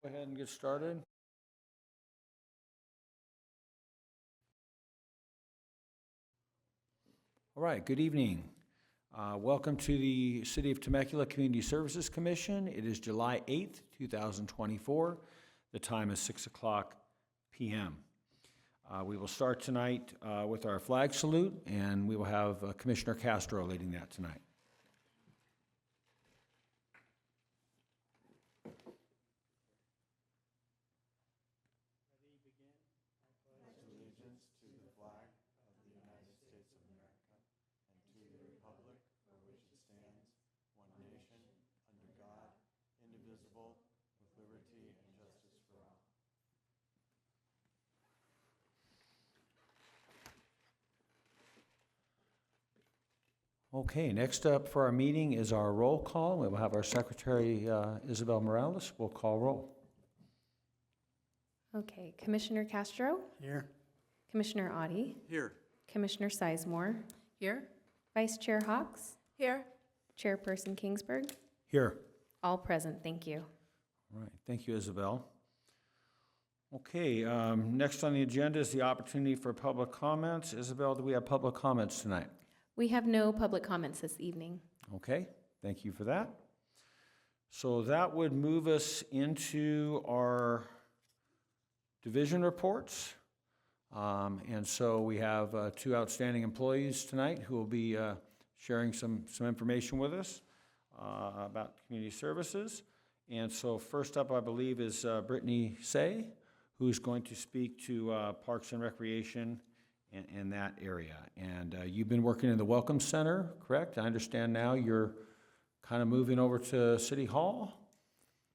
Go ahead and get started. All right, good evening. Welcome to the City of Temecula Community Services Commission. It is July 8th, 2024. The time is 6 o'clock p.m. We will start tonight with our flag salute, and we will have Commissioner Castro leading that tonight. Okay, next up for our meeting is our roll call. We will have our Secretary, Isabel Morales, will call roll. Okay, Commissioner Castro? Here. Commissioner Audi? Here. Commissioner Sizemore? Here. Vice Chair Hawks? Here. Chairperson Kingsburg? Here. All present, thank you. All right, thank you, Isabel. Okay, next on the agenda is the opportunity for public comments. Isabel, do we have public comments tonight? We have no public comments this evening. Okay, thank you for that. So that would move us into our division reports. And so we have two outstanding employees tonight who will be sharing some information with us about community services. And so first up, I believe, is Brittany Say, who's going to speak to Parks and Recreation in that area. And you've been working in the Welcome Center, correct? I understand now you're kind of moving over to City Hall?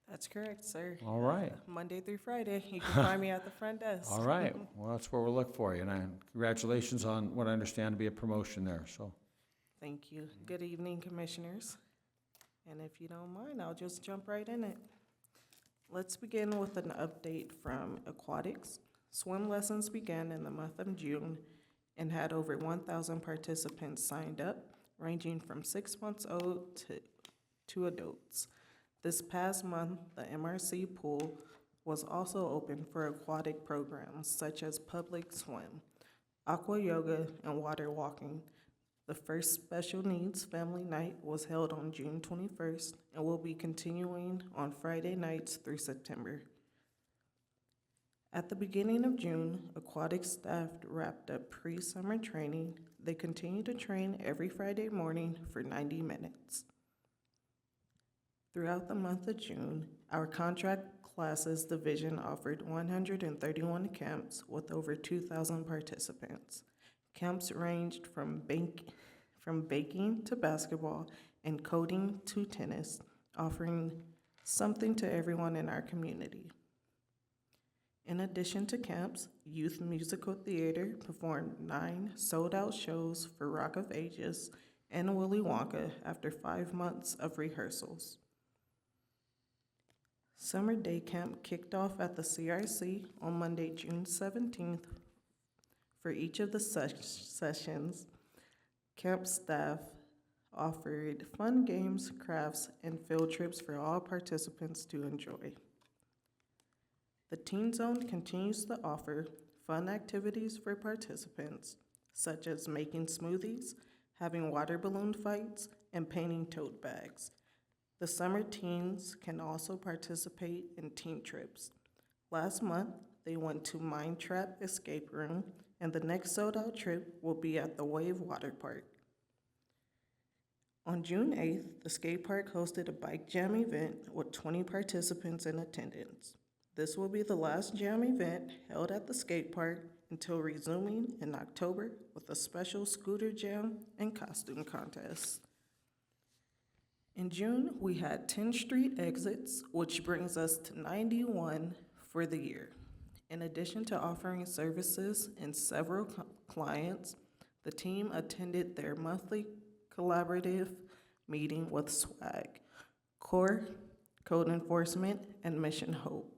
That's correct, sir. All right. Monday through Friday. You can find me at the front desk. All right. Well, that's where we'll look for you. And congratulations on what I understand to be a promotion there. So, Thank you. Good evening, commissioners. And if you don't mind, I'll just jump right in it. Let's begin with an update from aquatics. Swim lessons began in the month of June and had over 1,000 participants signed up, ranging from 6 months old to adults. This past month, the MRC pool was also open for aquatic programs such as public swim, aqua yoga, and water walking. The first special needs family night was held on June 21st and will be continuing on Friday nights through September. At the beginning of June, aquatic staff wrapped up pre-summer training. They continue to train every Friday morning for 90 minutes. Throughout the month of June, our contract classes division offered 131 camps with over 2,000 participants. Camps ranged from baking to basketball and coding to tennis, offering something to everyone in our community. In addition to camps, Youth Musical Theater performed 9 sold-out shows for Rock of Ages and Willy Wonka after 5 months of rehearsals. Summer Day Camp kicked off at the CRC on Monday, June 17th. For each of the sessions, camp staff offered fun games, crafts, and field trips for all participants to enjoy. The Teen Zone continues to offer fun activities for participants, such as making smoothies, having water balloon fights, and painting tote bags. The summer teens can also participate in teen trips. Last month, they went to Mine Trap Escape Room, and the next sold-out trip will be at the Wave Water Park. On June 8th, the skate park hosted a bike jam event with 20 participants in attendance. This will be the last jam event held at the skate park until resuming in October with a special scooter jam and costume contest. In June, we had 10 street exits, which brings us to 91 for the year. In addition to offering services and several clients, the team attended their monthly collaborative meeting with SWAG, Core, Code Enforcement, and Mission Hope.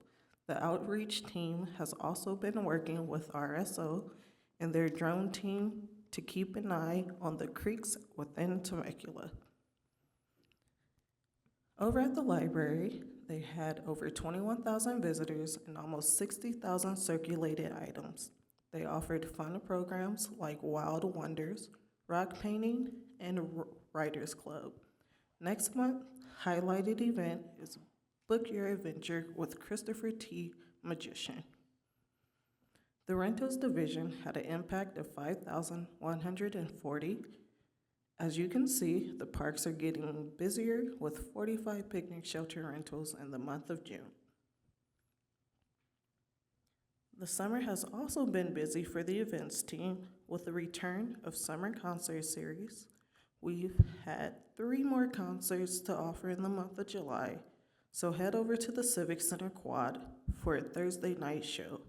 The outreach team has also been working with RSO and their drone team to keep an eye on the creeks within Temecula. Over at the library, they had over 21,000 visitors and almost 60,000 circulated items. They offered fun programs like Wild Wonders, rock painting, and Writers Club. Next month, highlighted event is Book Your Adventure with Christopher T. Magician. The rentals division had an impact of 5,140. As you can see, the parks are getting busier with 45 picnic shelter rentals in the month of June. The summer has also been busy for the events team with the return of Summer Concert Series. We've had 3 more concerts to offer in the month of July, so head over to the Civic Center Quad for a Thursday night show.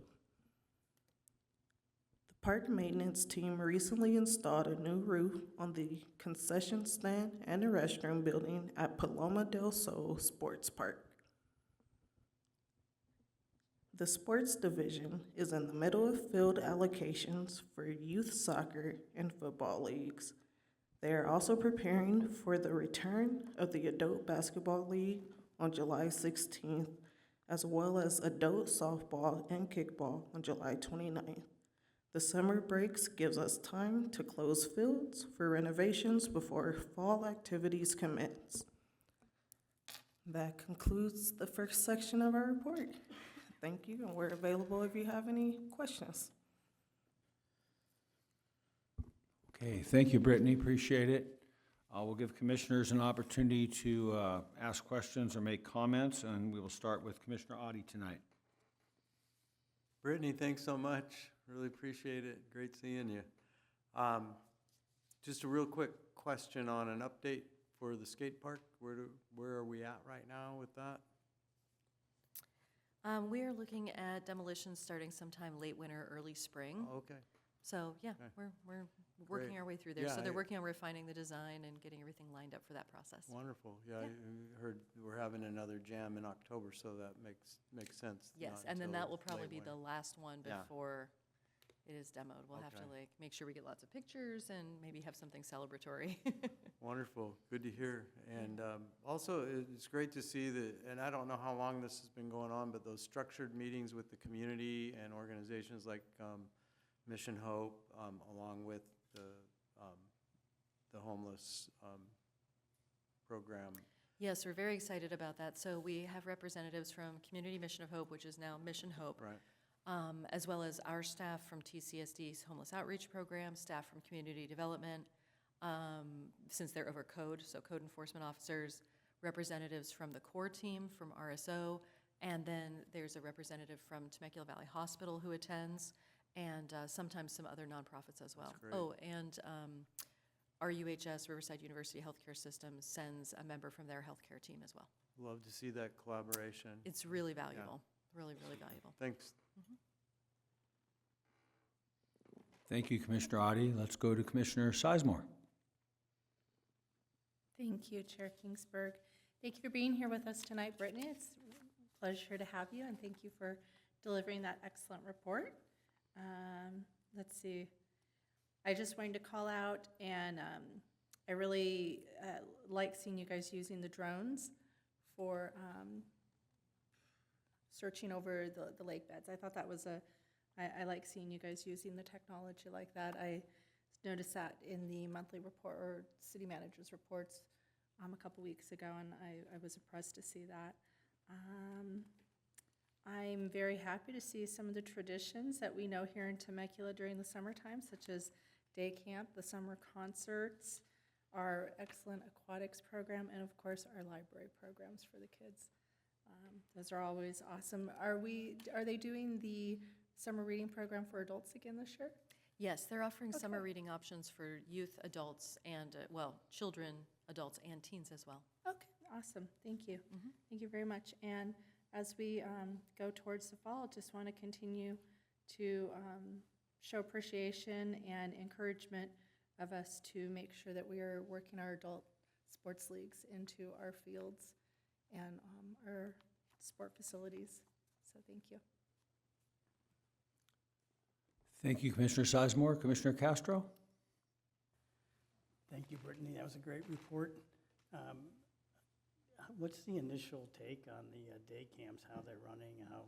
The park maintenance team recently installed a new roof on the concession stand and the restroom building at Paloma del Sol Sports Park. The sports division is in the middle of field allocations for youth soccer and football leagues. They are also preparing for the return of the Adult Basketball League on July 16th, as well as adult softball and kickball on July 29th. The summer breaks gives us time to close fields for renovations before fall activities commence. That concludes the first section of our report. Thank you, and we're available if you have any questions. Okay, thank you, Brittany, appreciate it. We'll give commissioners an opportunity to ask questions or make comments, and we will start with Commissioner Audi tonight. Brittany, thanks so much. Really appreciate it. Great seeing you. Just a real quick question on an update for the skate park. Where are we at right now with that? We are looking at demolition starting sometime late winter, early spring. Oh, okay. So, yeah, Okay. we're working Great. our way through there. Yeah, So they're I- working on refining the design and getting everything lined up for that process. Wonderful. Yeah, Yeah. I heard we're having another jam in October, so that makes sense. Yes, not and then until that will probably late be the winter. last one Yeah. before it is demoed. We'll have to Okay. make sure we get lots of pictures and maybe have something celebratory. Wonderful, good to hear. And also, it's great to see that, and I don't know how long this has been going on, but those structured meetings with the community and organizations like Mission Hope, along with the homeless program. Yes, we're very excited about that. So we have representatives from Community Mission of Hope, which is now Mission Hope, Right. as well as our staff from TCSD's Homeless Outreach Program, staff from Community Development, since they're over code, so code enforcement officers, representatives from the core team from RSO, and then there's a representative from Temecula Valley Hospital who attends, and sometimes some other nonprofits as well. great. Oh, and RUHS, Riverside University Healthcare System, sends a member from their healthcare team as well. Love to see that collaboration. It's really valuable, really, really valuable. Thanks. Thank you, Commissioner Audi. Let's go to Commissioner Sizemore. Thank you, Chair Kingsburg. Thank you for being here with us tonight, Brittany. It's a pleasure to have you, and thank you for delivering that excellent report. Let's see. I just wanted to call out, and I really like seeing you guys using the drones for searching over the lake beds. I thought that was I like seeing you guys using the technology like that. I noticed that in the monthly report or city manager's reports a couple weeks ago, and I was impressed to see that. I'm very happy to see some of the traditions that we know here in Temecula during the summertime, such as day camp, the summer concerts, our excellent aquatics program, and of course our library programs for the kids. Those are always awesome. Are they doing the summer reading program for adults again this year? Yes, they're offering summer Okay. reading options for youth, adults, and, children, adults, and teens as well. Okay, awesome. Thank you. Mhm. Thank you very much. And as we go towards the fall, just want to continue to show appreciation and encouragement of us to make sure that we are working our adult sports leagues into our fields and our sport facilities. So thank you. Thank you, Commissioner Sizemore. Commissioner Castro? Thank you, Brittany. That was a great report. What's the initial take on the day camps, how they're running, how,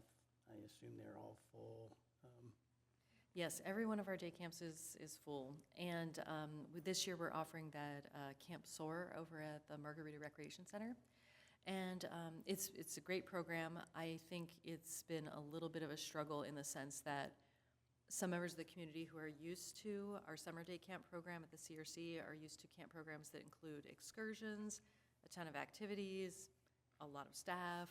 I assume they're all full? Yes, every one of our day camps is full. And this year, we're offering that Camp Soar over at the Margarita Recreation Center. And it's a great program. I think it's been a little bit of a struggle in the sense that some members of the community who are used to our summer day camp program at the CRC are used to camp programs that include excursions, a ton of activities, a lot of staff,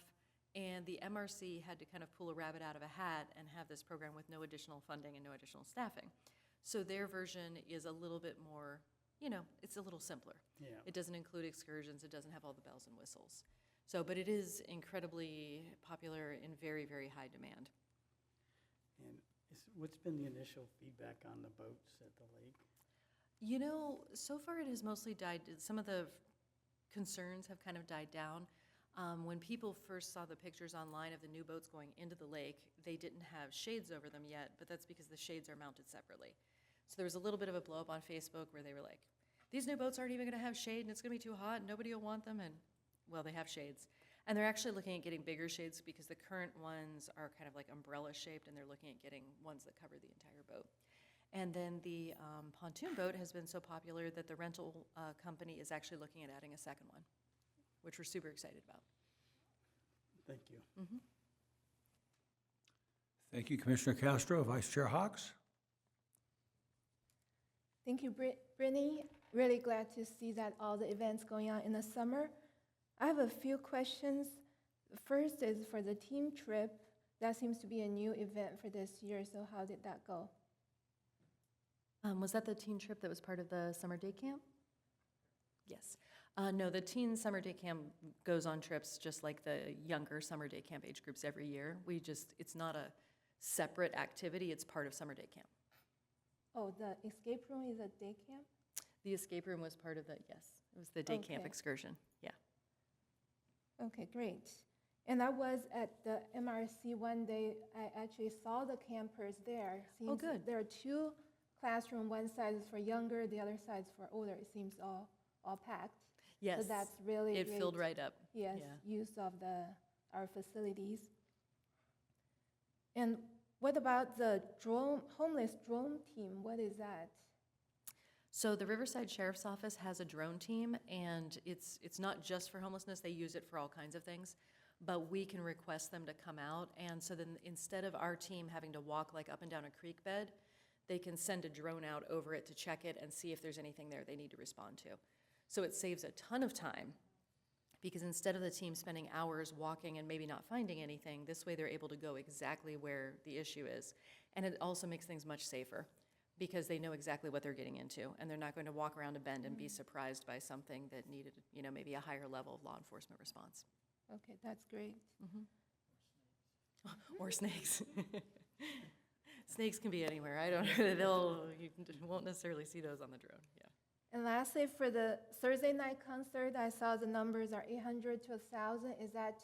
and the MRC had to kind of pull a rabbit out of a hat and have this program with no additional funding and no additional staffing. So their version is a little bit more, it's a little simpler. Yeah. It doesn't include excursions, it doesn't have all the bells and whistles. So, but it is incredibly popular and very, very high demand. And what's been the initial feedback on the boats at the lake? So far it has mostly died, some of the concerns have kind of died down. When people first saw the pictures online of the new boats going into the lake, they didn't have shades over them yet, but that's because the shades are mounted separately. So there was a little bit of a blow up on Facebook where they were like, these new boats aren't even gonna have shade and it's gonna be too hot, nobody will want them, and well, they have shades. And they're actually looking at getting bigger shades because the current ones are kind of like umbrella shaped, and they're looking at getting ones that cover the entire boat. And then the pontoon boat has been so popular that the rental company is actually looking at adding a second one, which we're super excited about. Thank you. Thank you, Commissioner Castro. Vice Chair Hawks? Thank you, Brittany. Really glad to see that all the events going on in the summer. I have a few questions. The first is for the team trip. That seems to be a new event for this year, so how did that go? Was that the teen trip that was part of the summer day camp? Yes. No, the teen summer day camp goes on trips just like the younger summer day camp age groups every year. It's not a separate activity, it's part of summer day camp. Oh, the escape room is a day camp? The escape room was part of the, yes, it was the day camp Okay. excursion, yeah. Okay, great. And I was at the MRC one day. I actually saw the campers there. Oh, Seems good. There are two classrooms. One side is for younger, the other side is for older. It seems all packed. Yes, So that's really it great. filled right up. Yes, Yeah. use of our facilities. And what about the homeless drone team? What is that? So the Riverside Sheriff's Office has a drone team, and it's not just for homelessness, they use it for all kinds of things, but we can request them to come out, and so then instead of our team having to walk like up and down a creek bed, they can send a drone out over it to check it and see if there's anything there they need to respond to. So it saves a ton of time, because instead of the team spending hours walking and maybe not finding anything, this way they're able to go exactly where the issue is. And it also makes things much safer, because they know exactly what they're getting into, and they're not going to walk around a bend and be surprised by something that needed, maybe a higher level of law enforcement response. Okay, that's great. Or snakes. Snakes can be anywhere. I don't you won't necessarily see those on the drone, yeah. And lastly, for the Thursday night concert, I saw the numbers are 800 to 1,000. Is that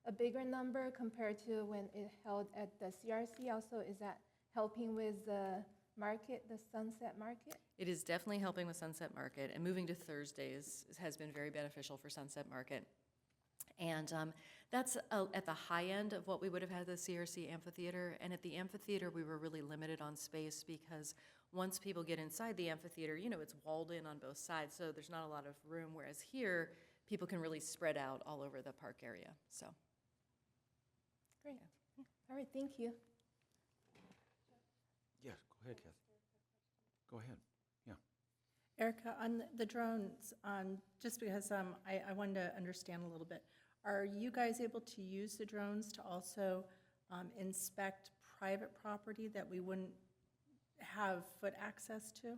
a bigger number compared to when it held at the CRC? Also, is that helping with the market, the Sunset Market? It is definitely helping with Sunset Market, and moving to Thursdays has been very beneficial for Sunset Market. And that's at the high end of what we would have had at the CRC amphitheater. And at the amphitheater, we were really limited on space, because once people get inside the amphitheater, it's walled in on both sides, so there's not a lot of room, whereas here, people can really spread out all over the park area, so. Great. All right, thank you. Yes, go ahead, Kathy. Go ahead. Erica, on the drones, just because I wanted to understand a little bit, are you guys able to use the drones to also inspect private property that we wouldn't have foot access to?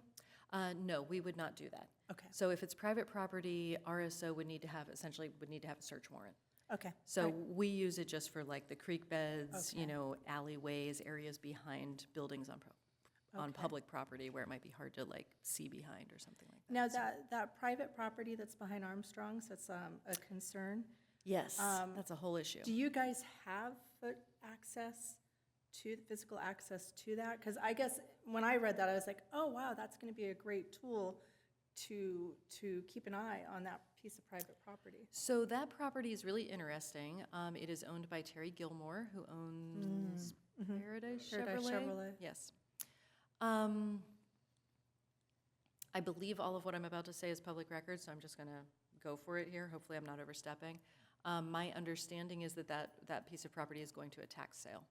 No, we would not do that. Okay, So if it's private property, RSO would need to have a search warrant. okay. So All right. we use it just for like the creek beds, Okay. alleyways, areas behind buildings on Okay. public property where it might be hard to like see behind or something like that. Now, So- that private property that's behind Armstrong's, that's a concern. Yes, that's a whole issue. Do you guys have foot access physical access to that? Because I guess when I read that, I was like, oh, wow, that's going to be a great tool to keep an eye on that piece of private property? So that property is really interesting. It is owned by Terry Gilmore, who owns Paradise Paradise Chevrolet? Chevrolet. Yes. I believe all of what I'm about to say is public record, so I'm just going to go for it here. Hopefully, I'm not overstepping. My understanding is that that piece of property is going to a tax sale.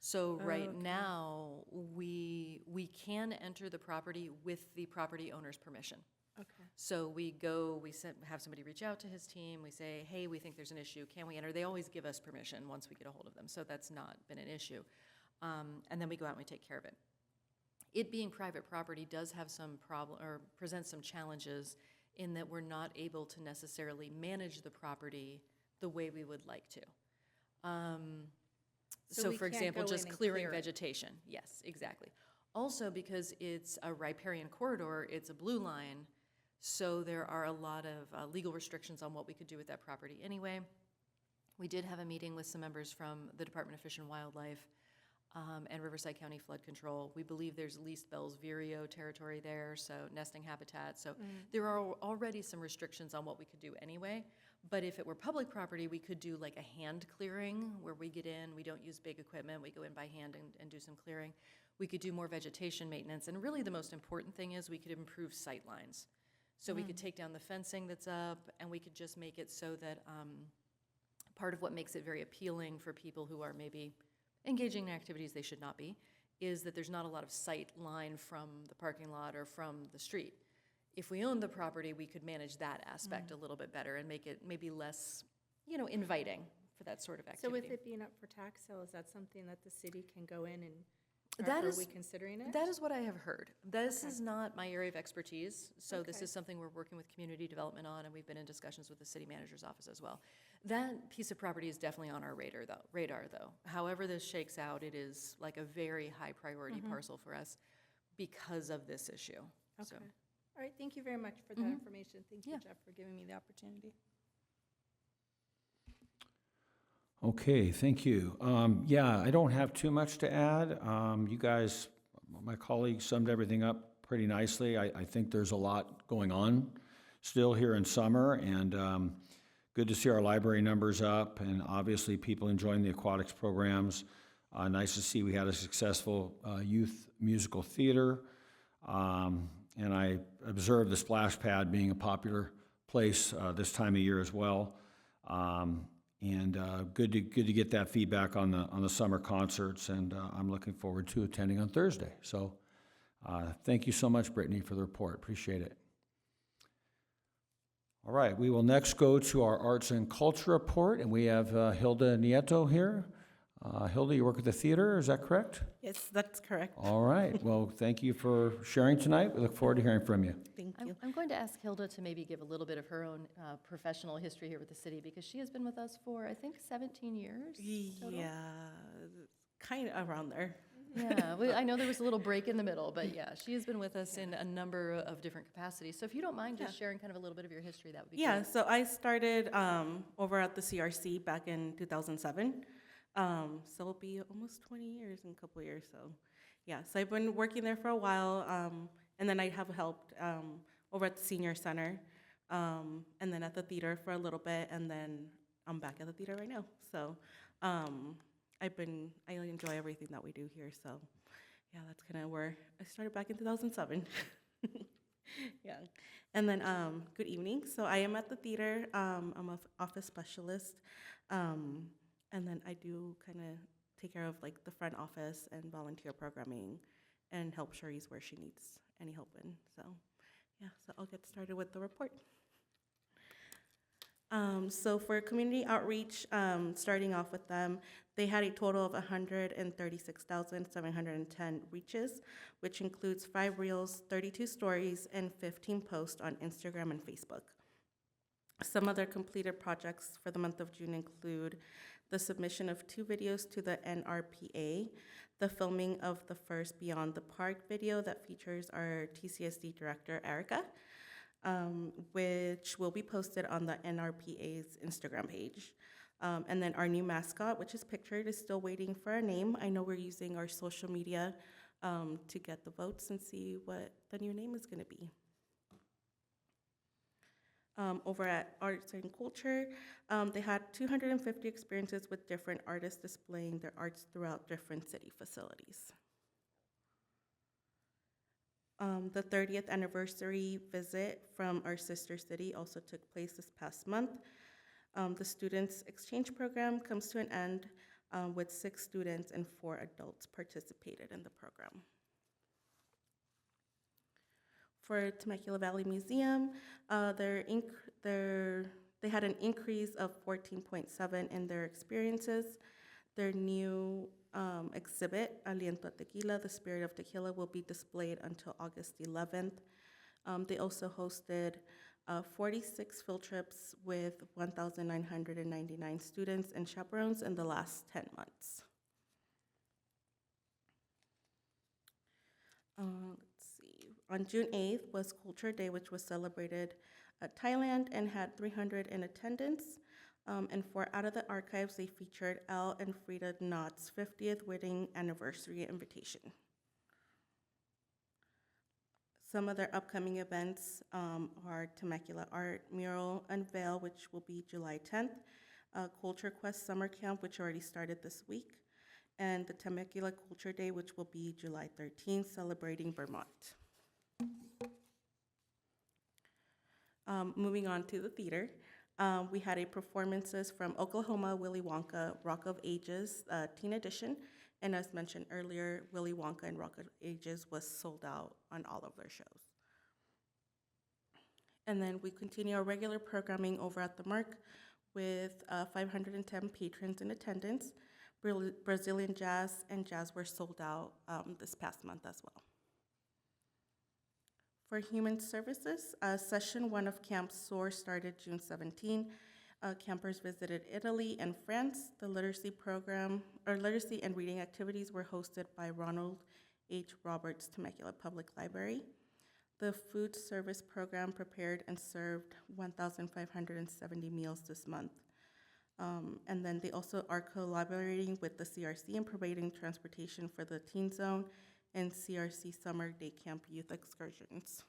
So right Okay. now, we can enter the property with the property owner's permission. Okay. So have somebody reach out to his team, we say, hey, we think there's an issue, can we enter? They always give us permission once we get a hold of them, so that's not been an issue. And then we go out and we take care of it. It being private property does have some problem, or presents some challenges in that we're not able to necessarily manage the property the way we would like to. So So we for can't example, go just in and clearing clear it. vegetation, yes, exactly. Also, because it's a riparian corridor, it's a blue line, so there are a lot of legal restrictions on what we could do with that property anyway. We did have a meeting with some members from the Department of Fish and Wildlife and Riverside County Flood Control. We believe there's least Bell's Vireo territory there, so nesting habitat. So there are already some restrictions on what we could do anyway. But if it were public property, we could do like a hand clearing where we get in, we don't use big equipment, we go in by hand and do some clearing. We could do more vegetation maintenance. And really the most important thing is we could improve sight lines. So we could take down the fencing that's up, and we could just make it so that part of what makes it very appealing for people who are maybe engaging in activities they should not be is that there's not a lot of sight line from the parking lot or from the street. If we owned the property, we could manage that aspect a little bit better and make it maybe less, inviting for that sort of So activity. with it being up for tax sale, is that something that the city can go in and, That are is- we considering it? That is what I have heard. This Okay. is not my area of expertise, so this Okay. is something we're working with community development on, and we've been in discussions with the city manager's office as well. That piece of property is definitely on our radar, though. However this shakes out, it is like a very high priority parcel for us because of this issue. So, Okay. All right, thank you very much for that information. Thank you, Yeah. Jeff, for giving me the opportunity. Okay, thank you. Yeah, I don't have too much to add. You guys, my colleagues summed everything up pretty nicely. I think there's a lot going on still here in summer, and good to see our library numbers up, and obviously people enjoying the aquatics programs. Nice to see we had a successful youth musical theater. And I observed the splash pad being a popular place this time of year as well. And good to get that feedback on the summer concerts, and I'm looking forward to attending on Thursday. So thank you so much, Brittany, for the report. Appreciate it. All right, we will next go to our arts and culture report, and we have Hilda Nieto here. Hilda, you work at the theater, is that correct? Yes, that's correct. All right, well, thank you for sharing tonight. We look forward to hearing from you. Thank you. I'm going to ask Hilda to maybe give a little bit of her own professional history here with the city, because she has been with us for, I think, 17 years total. Yeah, kind of around there. Yeah, I know there was a little break in the middle, but yeah, she has been with us in a number of different capacities. So if you don't mind just sharing kind of a little bit of your history, that would be great. Yeah, so I started over at the CRC back in 2007. So it'll be almost 20 years in a couple of years. So yeah, so I've been working there for a while, and then I have helped over at the senior center, and then at the theater for a little bit, and then I'm back at the theater right now. So I enjoy everything that we do here. So yeah, that's kind of where I started back in 2007. Yeah, and then good evening. So I am at the theater. I'm an office specialist. And then I do kind of take care of like the front office and volunteer programming and help Cherise where she needs any help in. So yeah, so I'll get started with the report. So for community outreach, starting off with them, they had a total of 136,710 reaches, which includes 5 reels, 32 stories, and 15 posts on Instagram and Facebook. Some other completed projects for the month of June include the submission of 2 videos to the NRPA, the filming of the first Beyond the Park video that features our TCSD director, Erica, which will be posted on the NRPA's Instagram page. And then our new mascot, which is pictured, is still waiting for a name. I know we're using our social media to get the votes and see what the new name is going to be. Over at Arts and Culture, they had 250 experiences with different artists displaying their arts throughout different city facilities. The 30th anniversary visit from our sister city also took place this past month. The Students Exchange Program comes to an end with 6 students and 4 adults participated in the program. For Temecula Valley Museum, they had an increase of 14.7 in their experiences. Their new exhibit, Aliento a Tequila, the Spirit of Tequila, will be displayed until August 11th. They also hosted 46 field trips with 1,999 students and chaperones in the last 10 months. Let's see. On June 8th was Culture Day, which was celebrated at Thailand and had 300 in attendance. And for Out of the Archives, they featured Al and Frida Knott's 50th wedding anniversary invitation. Some of their upcoming events are Temecula Art Mural Unveil, which will be July 10th, Culture Quest Summer Camp, which already started this week, and the Temecula Culture Day, which will be July 13th, celebrating Vermont. Moving on to the theater, we had a performances from Oklahoma, Willy Wonka, Rock of Ages, Teen Edition, and as mentioned earlier, Willy Wonka and Rock of Ages was sold out on all of their shows. And then we continue our regular programming over at the Mark with 510 patrons in attendance. Brazilian jazz and jazz were sold out this past month as well. For Human Services, session 1 of Camp SOAR started June 17. Campers visited Italy and France. The literacy and reading activities were hosted by Ronald H. Roberts Temecula Public Library. The food service program prepared and served 1,570 meals this month. And then they also are collaborating with the CRC in providing transportation for the Teen Zone and CRC Summer Day Camp youth excursions.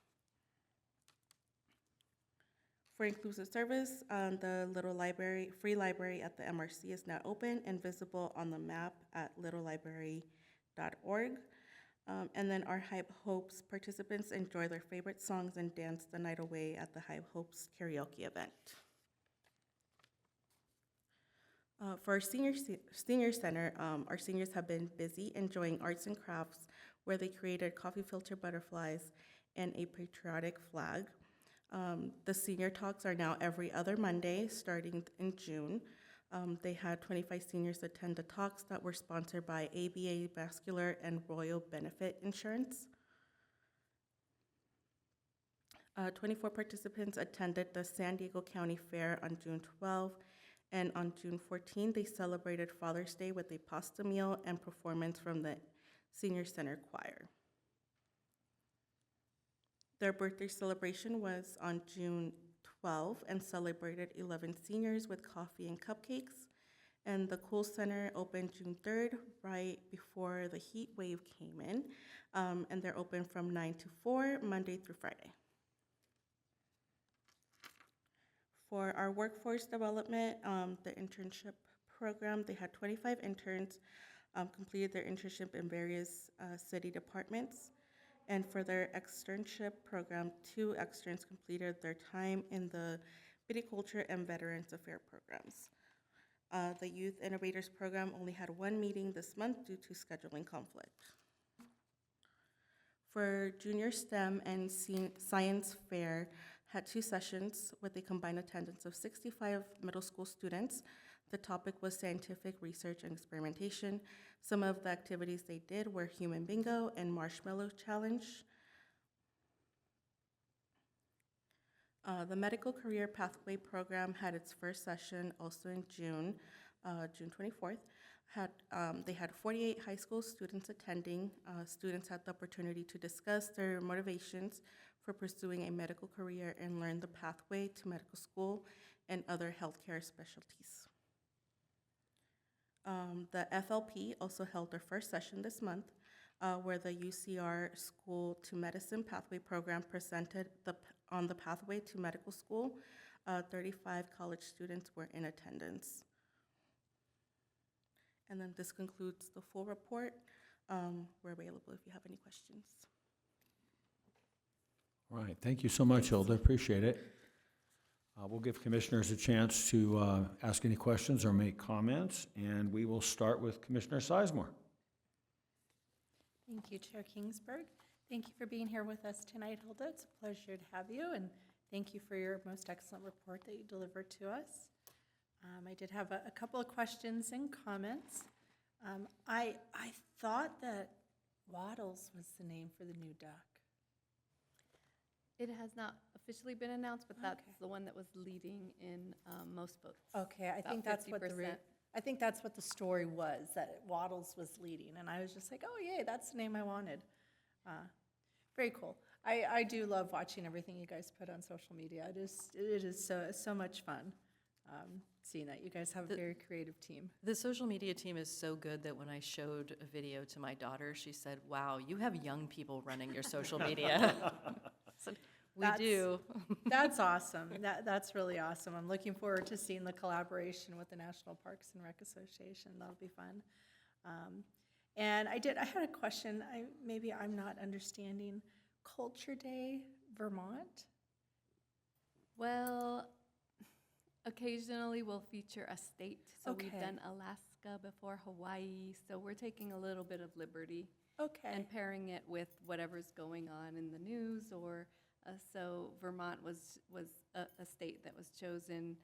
For inclusive service, the Little Library, free library at the MRC is now open and visible on the map at littlelibrary.org. And then our High Hopes participants enjoy their favorite songs and dance the night away at the High Hopes karaoke event. For our senior center, our seniors have been busy enjoying arts and crafts where they created coffee filter butterflies and a patriotic flag. The senior talks are now every other Monday starting in June. They had 25 seniors attend the talks that were sponsored by ABA Vascular and Royal Benefit Insurance. 24 participants attended the San Diego County Fair on June 12, and on June 14, they celebrated Father's Day with a pasta meal and performance from the Senior Center Choir. Their birthday celebration was on June 12 and celebrated 11 seniors with coffee and cupcakes. And the Cool Center opened June 3rd, right before the heat wave came in. And they're open from 9 to 4, Monday through Friday. For our workforce development, the internship program, they had 25 interns completed their internship in various city departments. And for their externship program, 2 externs completed their time in the Viticulture and Veterans Affairs programs. The Youth Innovators program only had 1 meeting this month due to scheduling conflict. For Junior STEM and Science Fair, had 2 sessions with a combined attendance of 65 middle school students. The topic was scientific research and experimentation. Some of the activities they did were human bingo and marshmallow challenge. The Medical Career Pathway Program had its first session also in June, June 24th. They had 48 high school students attending. Students had the opportunity to discuss their motivations for pursuing a medical career and learn the pathway to medical school and other healthcare specialties. The FLP also held their first session this month. where the UCR School to Medicine Pathway Program presented on the pathway to medical school. 35 college students were in attendance. And then this concludes the full report. We're available if you have any questions. All right, thank you so much, Hilda, appreciate it. We'll give commissioners a chance to ask any questions or make comments, and we will start with Commissioner Sizemore. Thank you, Chair Kingsburg. Thank you for being here with us tonight, Hilda. It's a pleasure to have you, and thank you for your most excellent report that you delivered to us. I did have a couple of questions and comments. I thought that Waddles was the name for the new duck. It has not officially been announced, but that's Okay. the one that was leading in most votes. Okay, I About think that's what 50%. I think that's what the story was, that Waddles was leading, and I was just like, oh, yay, that's the name I wanted. Very cool. I do love watching everything you guys put on social media. It is so much fun seeing that. You guys have a very creative team. The social media team is so good that when I showed a video to my daughter, she said, wow, you have young people running your social media. I said, we do. That's awesome. That's really awesome. I'm looking forward to seeing the collaboration with the National Parks and Rec Association. That'll be fun. And I had a question. Maybe I'm not understanding. Culture Day, Vermont? Well, occasionally we'll feature a state. So we've Okay. done Alaska before, Hawaii. So we're taking a little bit of liberty Okay. and pairing it with whatever's going on in the news. Or so Vermont was a state that was chosen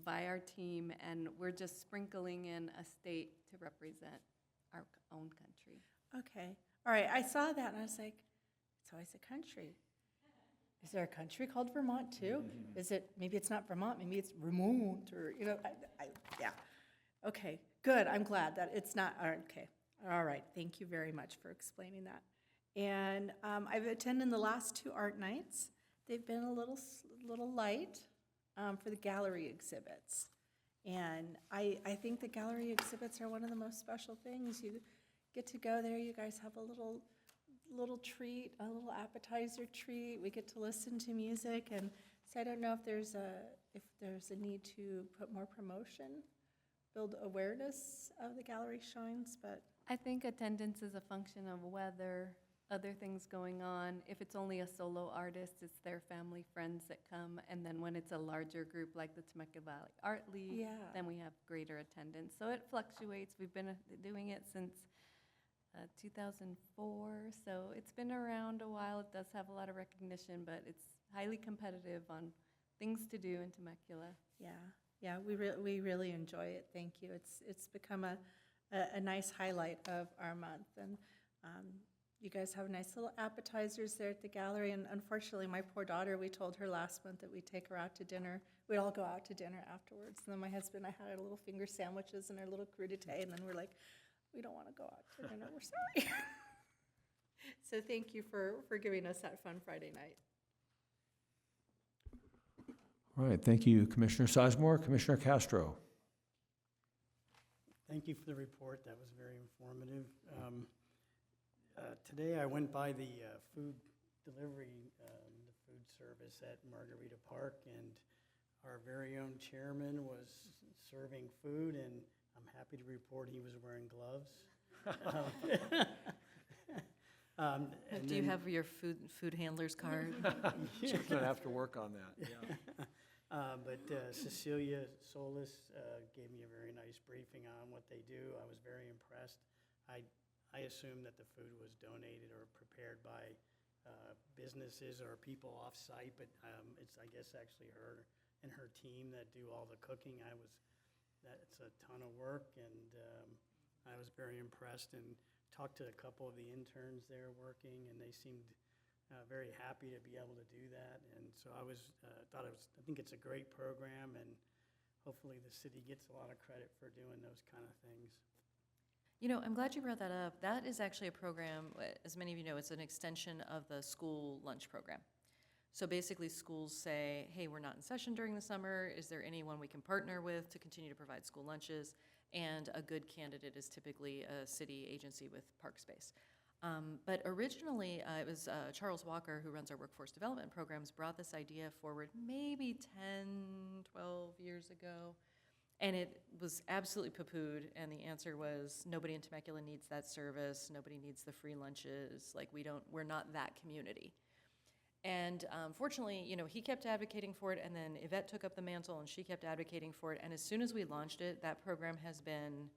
by our team, and we're just sprinkling in a state to represent our own country. Okay. All right. I saw that and I was like, it's always a country. Is there a country called Vermont too? Is it, maybe it's not Vermont, maybe it's Vermont or, yeah. Okay, good. I'm glad that it's not, okay. All right. Thank you very much for explaining that. And I've attended the last 2 art nights. They've been a little light for the gallery exhibits. And I think the gallery exhibits are one of the most special things. You get to go there, you guys have a little treat, a little appetizer treat. We get to listen to music, and so I don't know if there's a need to put more promotion, build awareness of the gallery showings, but I think attendance is a function of weather, other things going on. If it's only a solo artist, it's their family, friends that come. And then when it's a larger group like the Temecula Valley Art League, yeah. then we have greater attendance. So it fluctuates. We've been doing it since 2004, so it's been around a while. It does have a lot of recognition, but it's highly competitive on things to do in Temecula. Yeah, we really enjoy it. Thank you. It's become a nice highlight of our month, and you guys have nice little appetizers there at the gallery. And unfortunately, my poor daughter, we told her last month that we'd take her out to dinner. We'd all go out to dinner afterwards. And then my husband and I had our little finger sandwiches and our little crudité, and then we're like, we don't want to go out to dinner. We're sorry. So thank you for giving us that fun Friday night. All right, thank you, Commissioner Sizemore. Commissioner Castro. Thank you for the report. That was very informative. Today I went by the food delivery, the food service at Margarita Park, and our very own chairman was serving food, and I'm happy to report he was wearing gloves. And Do you then- have your food handler's card? You're going to have to work on that. Yeah. But Cecilia Solis gave me a very nice briefing on what they do. I was very impressed. I assume that the food was donated or prepared by businesses or people off-site, but it's, I guess, actually her and her team that do all the cooking. That's a ton of work, and I was very impressed and talked to a couple of the interns there working, and they seemed very happy to be able to do that. And so I think it's a great program, and hopefully the city gets a lot of credit for doing those kind of things. You know, I'm glad you brought that up. That is actually a program, as many of you know, it's an extension of the school lunch program. So basically, schools say, hey, we're not in session during the summer. Is there anyone we can partner with to continue to provide school lunches? and a good candidate is typically a city agency with park space. But originally, it was Charles Walker, who runs our workforce development programs, brought this idea forward maybe 10, 12 years ago. And it was absolutely poo-pooed, and the answer was, nobody in Temecula needs that service, nobody needs the free lunches, like we're not that community. And fortunately, you know, he kept advocating for it, and then Yvette took up the mantle, and she kept advocating for it, and as soon as we launched it, that program has been,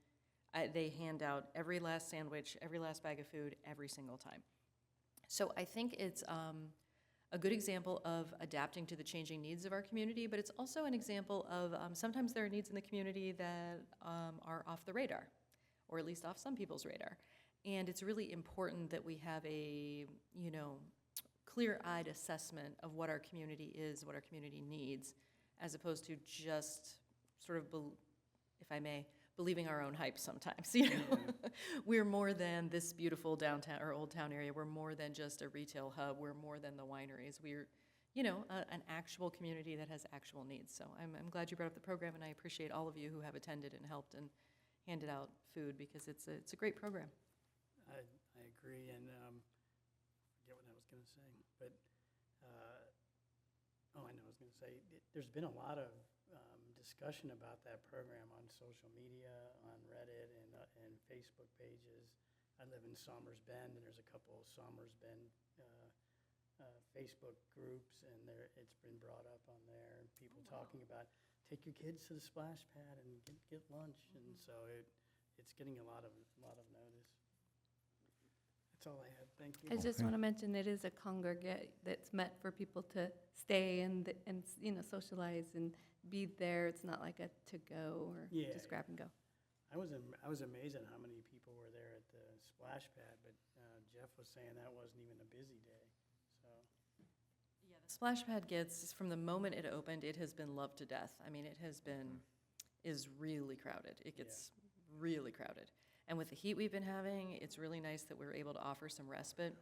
they hand out every last sandwich, every last bag of food, every single time. So I think it's a good example of adapting to the changing needs of our community, but it's also an example of sometimes there are needs in the community that are off the radar, or at least off some people's radar. And it's really important that we have a, you know, clear-eyed assessment of what our community is, what our community needs, as opposed to just sort of, if I may, believing our own hype sometimes, you know? We're more than this beautiful downtown or old town area. We're more than just a retail hub. We're more than the wineries. We're, you know, an actual community that has actual needs. So I'm glad you brought up the program, and I appreciate all of you who have attended and helped and handed out food, because it's a great program. I agree, and forget what I was going to say, but, I know I was going to say, there's been a lot of discussion about that program on social media, on Reddit, and Facebook pages. I live in Somers Bend, and there's a couple of Somers Bend Facebook groups, and it's been brought up on there, and people talking about, take your kids to the splash pad and get lunch, and so it's getting a lot of notice. That's all I have. Thank you. I just want to mention it is a congregate that's meant for people to stay and you know, socialize and be there. It's not like a to-go or Yeah, just grab and go. I was amazed at how many people were there at the splash pad, but Jeff was saying that wasn't even a busy day, so. Yeah, the splash pad gets, from the moment it opened, it has been loved to death. I mean, it is really crowded. It gets really crowded. And with the heat we've been having, it's really nice that we're able to offer some respite.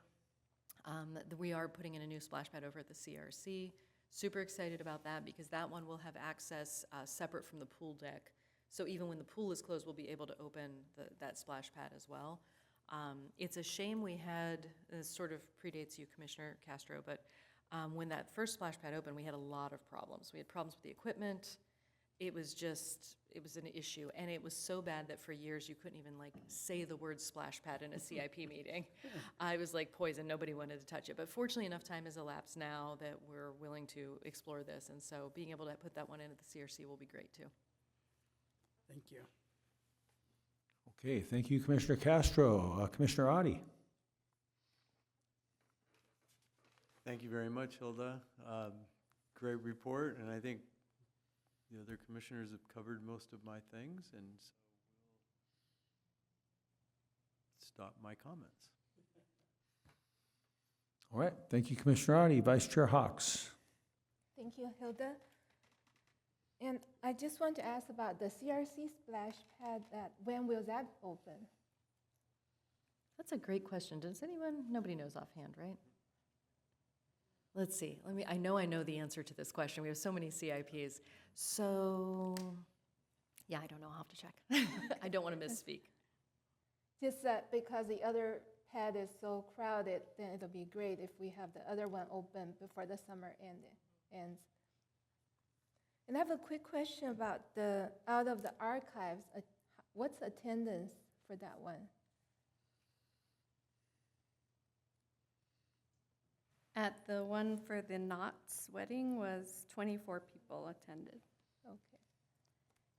We are putting in a new splash pad over at the CRC. Super excited about that, because that one will have access separate from the pool deck. So even when the pool is closed, we'll be able to open that splash pad as well. It's a shame we had, this sort of predates you, Commissioner Castro, but when that first splash pad opened, we had a lot of problems. We had problems with the equipment. It was an issue, and it was so bad that for years you couldn't even like say the word splash pad in a CIP meeting. I was like poison, nobody wanted to touch it. But fortunately enough time has elapsed now that we're willing to explore this, and so being able to put that one in at the CRC will be great too. Thank you. Okay, thank you, Commissioner Castro. Commissioner Adi. Thank you very much, Hilda. Great report, and I think the other commissioners have covered most of my things, and so we'll stop my comments. All right, thank you, Commissioner Adi. Vice Chair Hawks. Thank you, Hilda. And I just want to ask about the CRC splash pad, when will that open? That's a great question. Does anyone? Nobody knows offhand, right? Let's see. I know the answer to this question. We have so many CIPs. So, yeah, I don't know. I'll have to check. I don't want to misspeak. Just that because the other pad is so crowded, then it'll be great if we have the other one open before the summer ends. And I have a quick question about out of the archives, what's attendance for that one? At the one for the Knott's wedding was 24 people attended. Okay.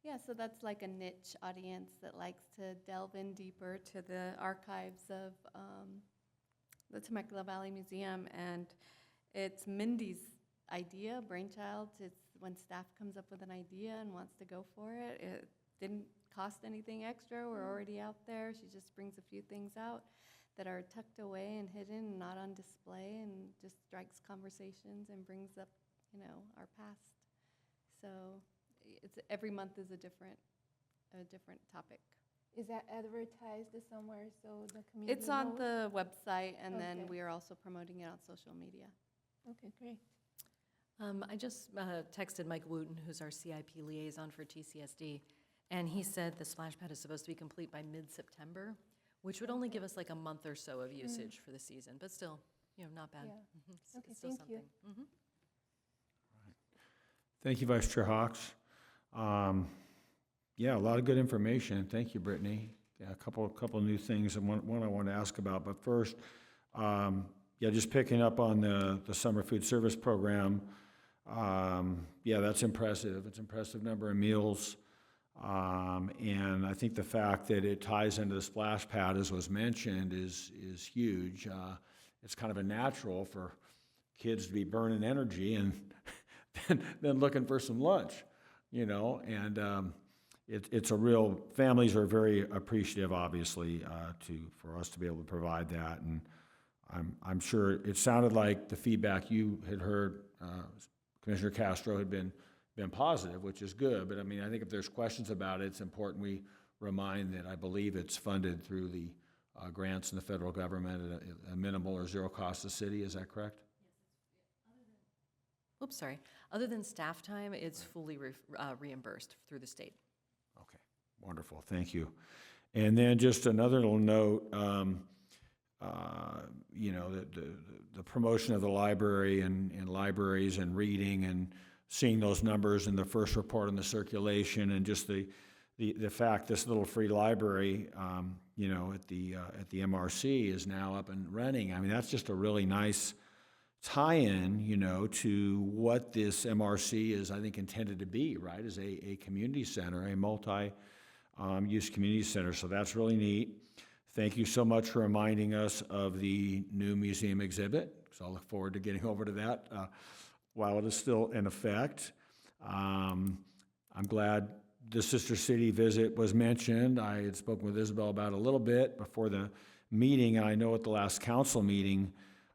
Yeah, so that's like a niche audience that likes to delve in deeper to the archives of the Temecula Valley Museum. And it's Mindy's idea, brainchild. It's when staff comes up with an idea and wants to go for it. It didn't cost anything extra. We're already out there. She just brings a few things out that are tucked away and hidden and not on display, and just strikes conversations and brings up, you know, our past. So it's every month is a different topic. Is that advertised somewhere so the community It's on knows? the website, and then Okay. we are also promoting it on social media. Okay, great. I just texted Mike Wooten, who's our CIP liaison for TCSD, And he said the splash pad is supposed to be complete by mid-September, which would only give us like a month or so of usage for the season, but still, not bad. Yeah. It's Okay, still thank you. something. Thank you, Vice Chair Hawks. Yeah, a lot of good information. Thank you, Brittany. Yeah, a couple new things, and one I want to ask about. But first, yeah, just picking up on the summer food service program. Yeah, that's impressive. It's an impressive number of meals. And I think the fact that it ties into the splash pad, as was mentioned, is huge. It's kind of a natural for kids to be burning energy and then looking for some lunch, and it's a real, families are very appreciative, obviously, for us to be able to provide that. And I'm sure it sounded like the feedback you had heard, Commissioner Castro, had been positive, which is good. But I mean, I think if there's questions about it, it's important we remind that I believe it's funded through the grants in the federal government at a minimal or zero cost to the city. Is that correct? Oops, sorry. Other than staff time, it's fully reimbursed through the state. Okay, wonderful, thank you. And then just another little note, the promotion of the library and libraries and reading and seeing those numbers in the first report on the circulation, and just the fact this little free library, at the MRC is now up and running. I mean, that's just a really nice tie-in, to what this MRC is, I think, intended to be, right, as a community center, a multi-use community center. So that's really neat. Thank you so much for reminding us of the new museum exhibit, so I'll look forward to getting over to that while it is still in effect. I'm glad the Sister City visit was mentioned. I had spoken with Isabel about it a little bit before the meeting, and I know at the last council meeting,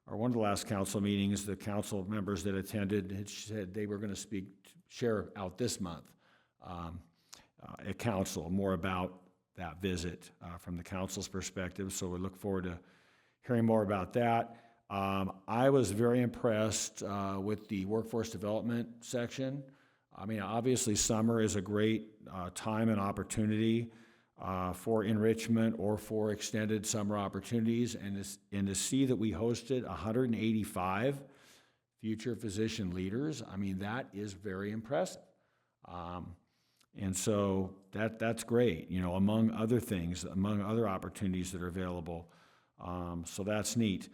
or one of the last council meetings, the council members that attended had said they were going to share out this month at council more about that visit from the council's perspective. So we look forward to hearing more about that. I was very impressed with the workforce development section. I mean, obviously summer is a great time and opportunity for enrichment or for extended summer opportunities, and to see that we hosted 185 future physician leaders, I mean, that is very impressive. And so that's great, among other things, among other opportunities that are available. So that's neat.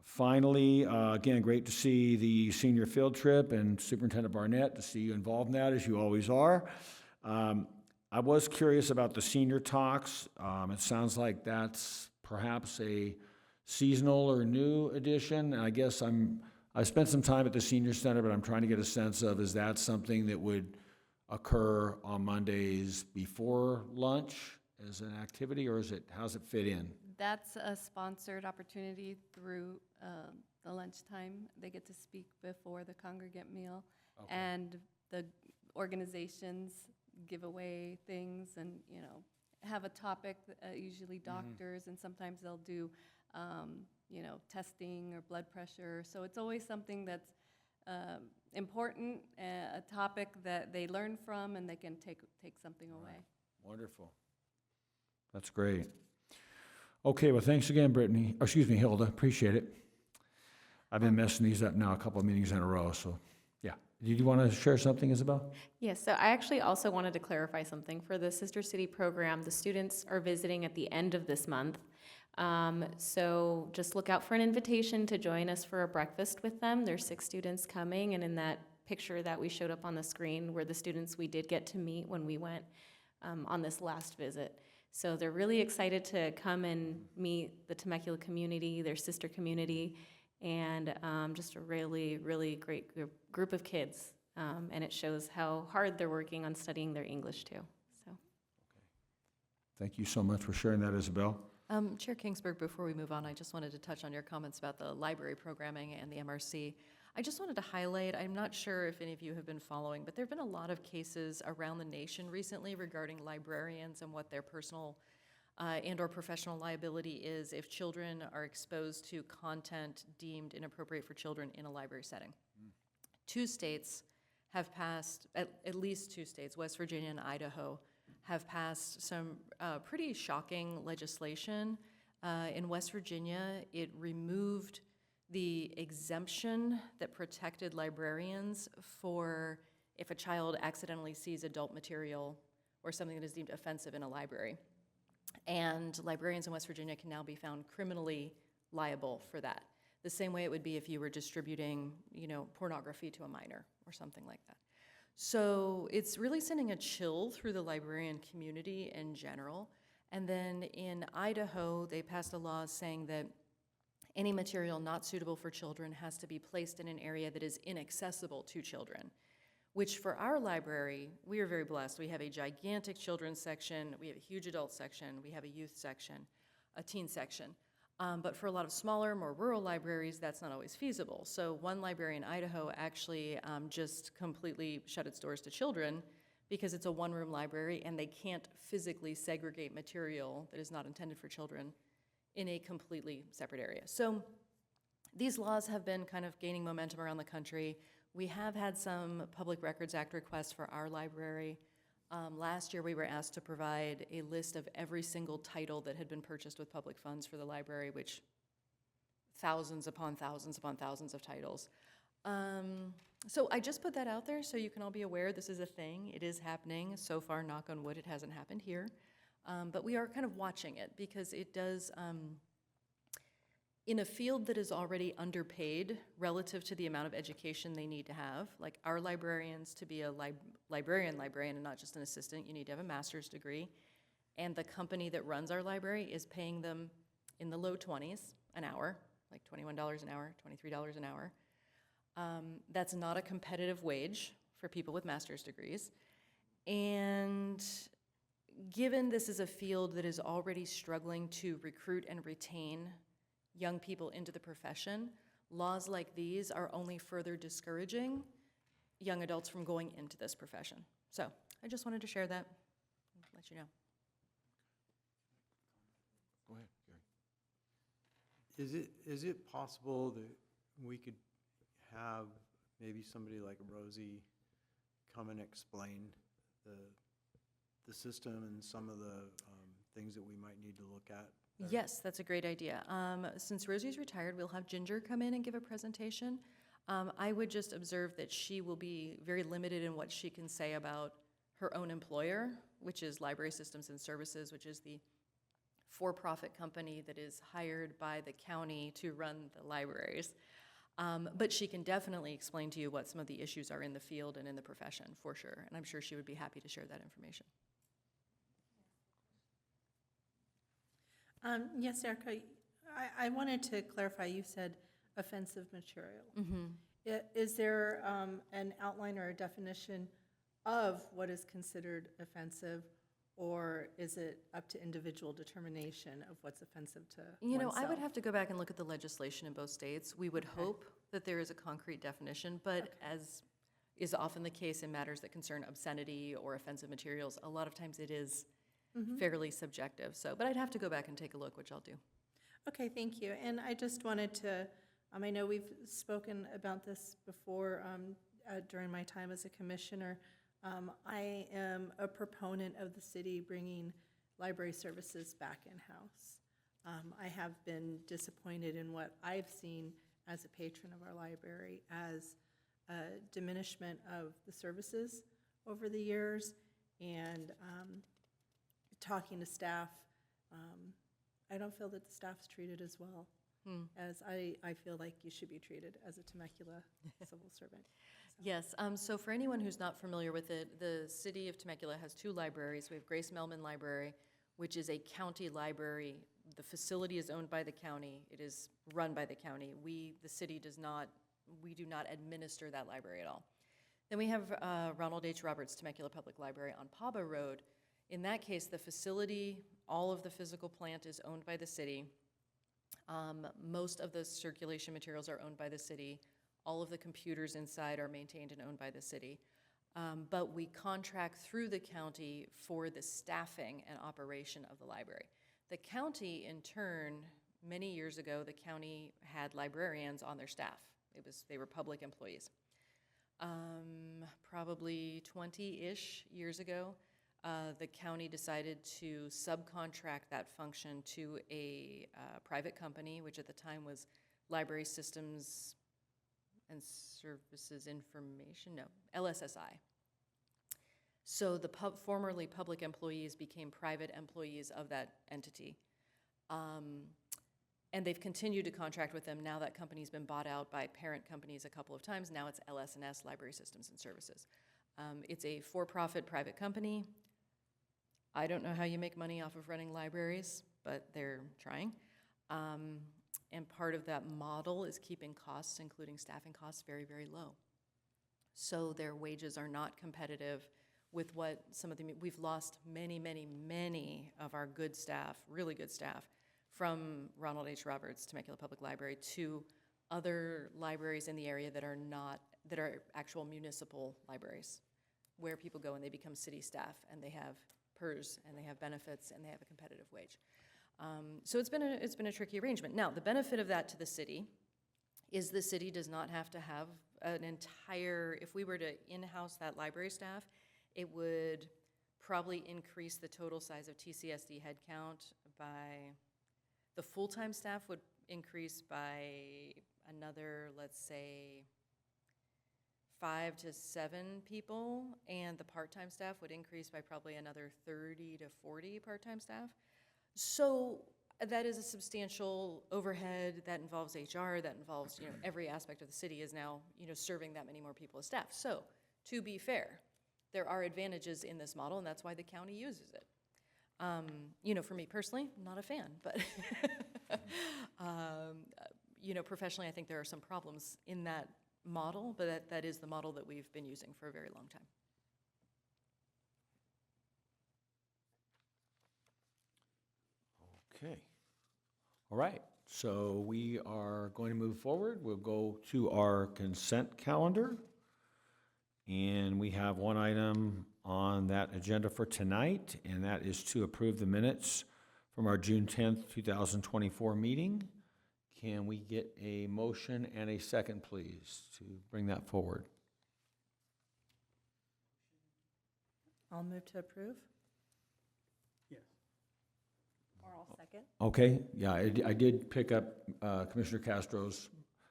Finally, again, great to see the senior field trip, and Superintendent Barnett, to see you involved in that, as you always are. I was curious about the senior talks. It sounds like that's perhaps a seasonal or new addition. I guess I spent some time at the senior center, but I'm trying to get a sense of, is that something that would occur on Mondays before lunch as an activity, or how's it fit in? That's a sponsored opportunity through the lunchtime. They get to speak before the congregate meal. Okay. And the organizations give away things and, have a topic, usually doctors, and sometimes they'll do, testing or blood pressure. So it's always something that's important, a topic that they learn from and they can take something away. Wonderful. That's great. Okay, well, thanks again, Brittany. Oh, excuse me, Hilda. Appreciate it. I've been messing these up now a couple of meetings in a row, so yeah. Did you want to share something, Isabel? Yes, so I actually also wanted to clarify something. For the Sister City program, the students are visiting at the end of this month. So just look out for an invitation to join us for a breakfast with them. There's 6 students coming, and in that picture that we showed up on the screen were the students we did get to meet when we went on this last visit. So they're really excited to come and meet the Temecula community, their sister community, and just a really, really great group of kids. And it shows how hard they're working on studying their English too. So. Thank you so much for sharing that, Isabel. Chair Kingsburg, before we move on, I just wanted to touch on your comments about the library programming and the MRC. I just wanted to highlight, I'm not sure if any of you have been following, but there have been a lot of cases around the nation recently regarding librarians and what their personal and or professional liability is if children are exposed to content deemed inappropriate for children in a library setting. 2 states have passed, at least 2 states, West Virginia and Idaho, have passed some pretty shocking legislation. In West Virginia, it removed the exemption that protected librarians for if a child accidentally sees adult material or something that is deemed offensive in a library. And librarians in West Virginia can now be found criminally liable for that. The same way it would be if you were distributing, pornography to a minor or something like that. So it's really sending a chill through the librarian community in general. And then in Idaho, they passed a law saying that any material not suitable for children has to be placed in an area that is inaccessible to children, which for our library, we are very blessed. We have a gigantic children's section, we have a huge adult section, we have a youth section, a teen section. But for a lot of smaller, more rural libraries, that's not always feasible. So one library in Idaho actually just completely shut its doors to children because it's a one-room library and they can't physically segregate material that is not intended for children in a completely separate area. So these laws have been kind of gaining momentum around the country. We have had some Public Records Act requests for our library. Last year, we were asked to provide a list of every single title that had been purchased with public funds for the library, which thousands upon thousands upon thousands of titles. So I just put that out there so you can all be aware this is a thing. It is happening. So far, knock on wood, it hasn't happened here. But we are kind of watching it because it does, in a field that is already underpaid relative to the amount of education they need to have, like our librarians, to be a librarian and not just an assistant, you need to have a master's degree. And the company that runs our library is paying them in the low 20s an hour, like $21 an hour, $23 an hour. That's not a competitive wage for people with master's degrees. And given this is a field that is already struggling to recruit and retain young people into the profession, laws like these are only further discouraging young adults from going into this profession. So I just wanted to share that, let you know. Go ahead, Gary. Is it possible that we could have maybe somebody like Rosie come and explain the system and some of the things that we might need to look at? Yes, that's a great idea. Since Rosie's retired, we'll have Ginger come in and give a presentation. I would just observe that she will be very limited in what she can say about her own employer, which is Library Systems and Services, which is the for-profit company that is hired by the county to run the libraries. But she can definitely explain to you what some of the issues are in the field and in the profession, for sure. And I'm sure she would be happy to share that information. Yes, Erica, I wanted to clarify, you said offensive material. Is there an outline or a definition of what is considered offensive, or is it up to individual determination of what's offensive to oneself? I would have to go back and look at the legislation in both states. We would hope that there is a concrete definition, but as is often the case in matters that concern obscenity or offensive materials, a lot of times it is fairly subjective. So, but I'd have to go back and take a look, which I'll do. Okay, thank you. And I just wanted to, I know we've spoken about this before during my time as a commissioner. I am a proponent of the city bringing library services back in-house. I have been disappointed in what I've seen as a patron of our library as a diminishment of the services over the years, and talking to staff, I don't feel that the staff's treated as well as I feel like you should be treated as a Temecula civil servant. So. Yes, so for anyone who's not familiar with it, the city of Temecula has 2 libraries. We have Grace Melman Library, which is a county library. The facility is owned by the county. It is run by the county. The city do not administer that library at all. Then we have Ronald H. Roberts Temecula Public Library on Paba Road. In that case, the facility, all of the physical plant is owned by the city. Most of the circulation materials are owned by the city. All of the computers inside are maintained and owned by the city. But we contract through the county for the staffing and operation of the library. The county, in turn, many years ago, the county had librarians on their staff. They were public employees. probably 20-ish years ago, the county decided to subcontract that function to a private company, which at the time was Library Systems and Services Information, no, LSSI. So the formerly public employees became private employees of that entity. And they've continued to contract with them. Now that company's been bought out by parent companies a couple of times. Now it's LS&S, Library Systems and Services. It's a for-profit private company. I don't know how you make money off of running libraries, but they're trying. And part of that model is keeping costs, including staffing costs, very, very low. So their wages are not competitive with what some of the, we've lost many, many, many of our good staff, really good staff, from Ronald H. Roberts, Temecula Public Library, to other libraries in the area that are not, that are actual municipal libraries, where people go and they become city staff, and they have PERS, and they have benefits, and they have a competitive wage. So it's been a tricky arrangement. Now, the benefit of that to the city is the city does not have to have an entire, if we were to in-house that library staff, it would probably increase the total size of TCSD headcount by, the full-time staff would increase by another, let's say, 5 to 7 people, and the part-time staff would increase by probably another 30 to 40 part-time staff. So that is a substantial overhead. That involves HR, that involves, every aspect of the city is now, serving that many more people as staff. So to be fair, there are advantages in this model, and that's why the county uses it. For me personally, I'm not a fan, but professionally, I think there are some problems in that model, but that is the model that we've been using for a very long time. Okay. All right, so we are going to move forward. We'll go to our consent calendar. And we have one item on that agenda for tonight, and that is to approve the minutes from our June 10th, 2024 meeting. Can we get a motion and a second, please, to bring that forward? I'll move to approve. Yes. Or I'll second. Okay, yeah, I did pick up Commissioner Castro's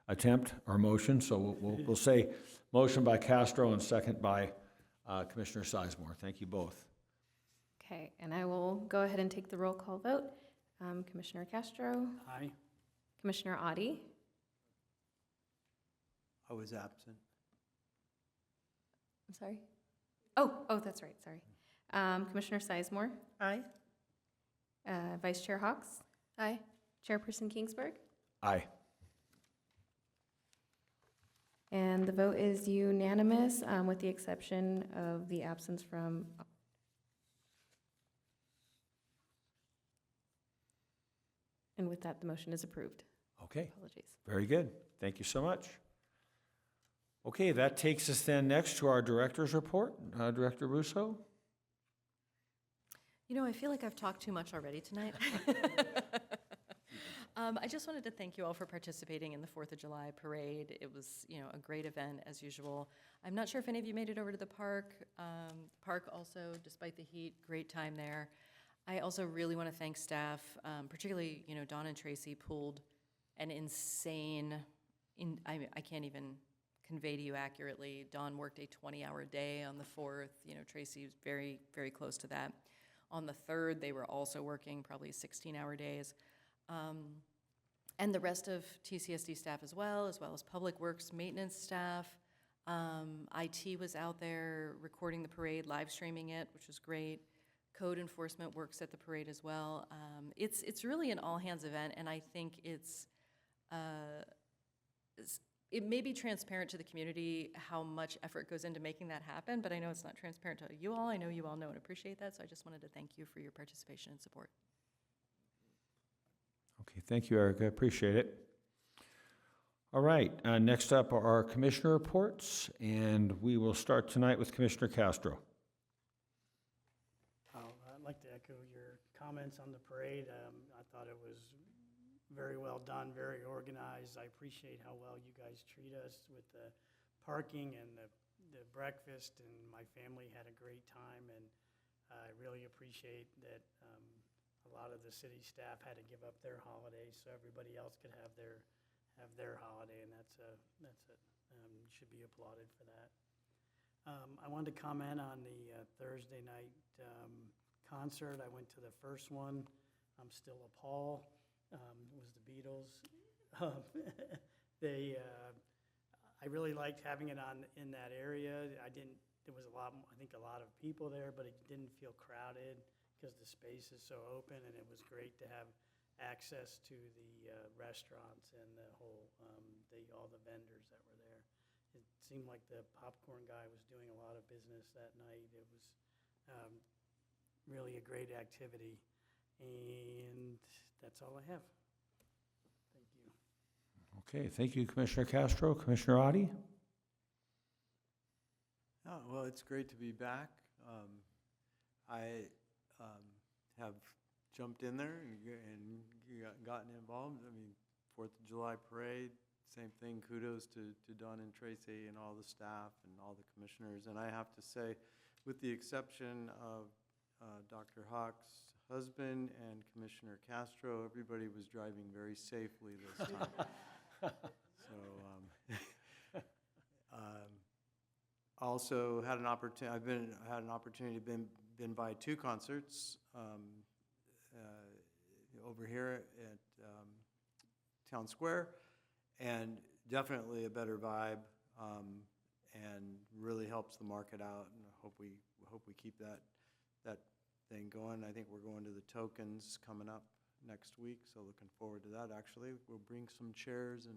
attempt or motion, so we'll say motion by Castro and second by Commissioner Sizemore. Thank you both. Okay, and I will go ahead and take the roll call vote. Commissioner Castro, Aye. Commissioner Audi, I was absent. I'm sorry. Oh, that's right, sorry. Commissioner Sizemore, Aye. Vice Chair Hawks, Aye. Chairperson Kingsburg, Aye. and the vote is unanimous, with the exception of the absence from. And with that, the motion is approved. Okay, Apologies. very good. Thank you so much. Okay, that takes us then next to our director's report. Director Russo? I feel like I've talked too much already tonight. I just wanted to thank you all for participating in the 4th of July parade. It was, a great event as usual. I'm not sure if any of you made it over to the park. Park also, despite the heat, great time there. I also really want to thank staff, particularly, Dawn and Tracy pulled an insane, I can't even convey to you accurately. Dawn worked a 20-hour day on the 4th. Tracy was very, very close to that. On the 3rd, they were also working probably 16-hour days. And the rest of TCSD staff as well as Public Works maintenance staff. IT was out there recording the parade, live streaming it, which was great. Code enforcement works at the parade as well. It's really an all-hands event, and I think it may be transparent to the community how much effort goes into making that happen, but I know it's not transparent to you all. I know you all know and appreciate that, so I just wanted to thank you for your participation and support. Okay, thank you, Erica. Appreciate it. All right, next up are our commissioner reports, and we will start tonight with Commissioner Castro. I'd like to echo your comments on the parade. I thought it was very well done, very organized. I appreciate how well you guys treat us with the parking and the breakfast, and my family had a great time, and I really appreciate that a lot of the city staff had to give up their holidays so everybody else could have their holiday, and should be applauded for that. I wanted to comment on the Thursday night concert. I went to the first one. I'm still appalled. It was the Beatles. I really liked having it on in that area. There was I think a lot of people there, but it didn't feel crowded because the space is so open, and it was great to have access to the restaurants and the whole, all the vendors that were there. It seemed like the popcorn guy was doing a lot of business that night. It was really a great activity, and that's all I have. Thank you. Okay, thank you, Commissioner Castro. Commissioner Adi? Oh, well, it's great to be back. I have jumped in there and gotten involved. I mean, 4th of July parade, same thing. Kudos to Don and Tracy and all the staff and all the commissioners. And I have to say, with the exception of Dr. Hawk's husband and Commissioner Castro, everybody was driving very safely this time. So, also had an opportunity. Had an opportunity to been by 2 concerts over here at Town Square, and definitely a better vibe, and really helps the market out. And I hope we keep that thing going. I think we're going to the Tokens coming up next week, so looking forward to that. Actually, we'll bring some chairs and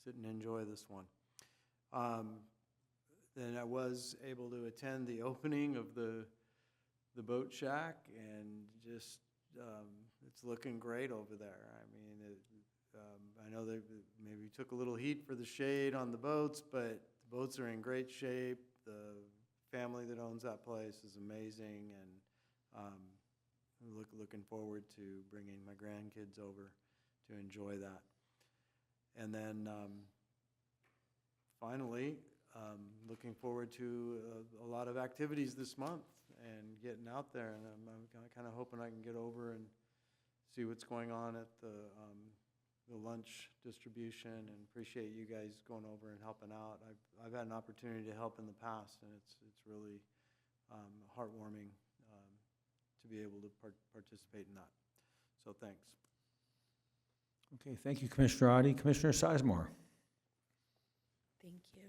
sit and enjoy this one. Then I was able to attend the opening of the boat shack, and just it's looking great over there. I mean, I know they maybe took a little heat for the shade on the boats, but the boats are in great shape. The family that owns that place is amazing, and looking forward to bringing my grandkids over to enjoy that. And then finally, looking forward to a lot of activities this month and getting out there. And I'm kind of hoping I can get over and see what's going on at the lunch distribution, and appreciate you guys going over and helping out. I've had an opportunity to help in the past, and it's really heartwarming to be able to participate in that. So thanks. Okay, thank you, Commissioner Adi. Commissioner Sizemore? Thank you.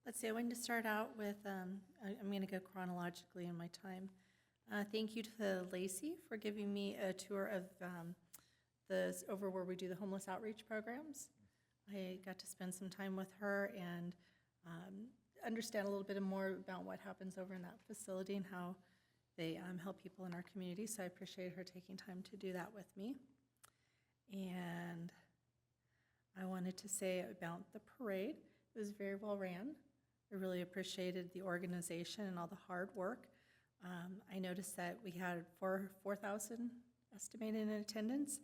Let's see, I wanted to start out with, I'm going to go chronologically in my time. Thank you to Lacey for giving me a tour of over where we do the homeless outreach programs. I got to spend some time with her and understand a little bit more about what happens over in that facility and how they help people in our community. So I appreciate her taking time to do that with me. And I wanted to say about the parade. It was very well ran. I really appreciated the organization and all the hard work. I noticed that we had 4,000 estimated in attendance.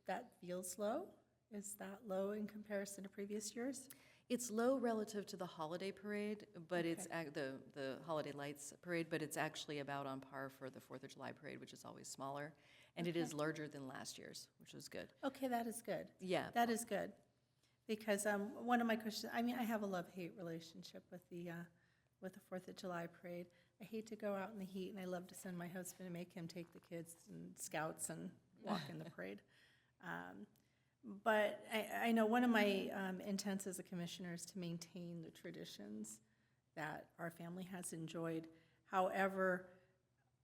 That feels low. Is that low in comparison to previous years? It's low relative to the holiday parade, but it's the holiday lights parade, but it's actually about on par for the 4th of July parade, which is always smaller. And it is larger than last year's, which was good. Okay, that is good. Yeah. That is good. Because one of my questions, I mean, I have a love-hate relationship with the 4th of July parade. I hate to go out in the heat, and I love to send my husband and make him take the kids and scouts and walk in the parade. But I know one of my intents as a commissioner is to maintain the traditions that our family has enjoyed. However,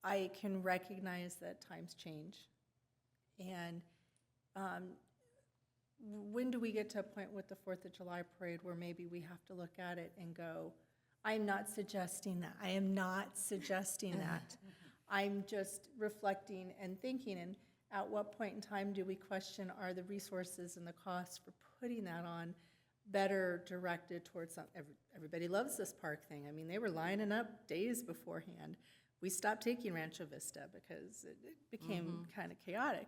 I can recognize that times change. And when do we get to a point with the 4th of July parade where maybe we have to look at it and go, I'm not suggesting that. I am not suggesting that. I'm just reflecting and thinking, and at what point in time do we question, are the resources and the costs for putting that on better directed towards everybody loves this park thing. I mean, they were lining up days beforehand. We stopped taking Rancho Vista because it became kind of chaotic.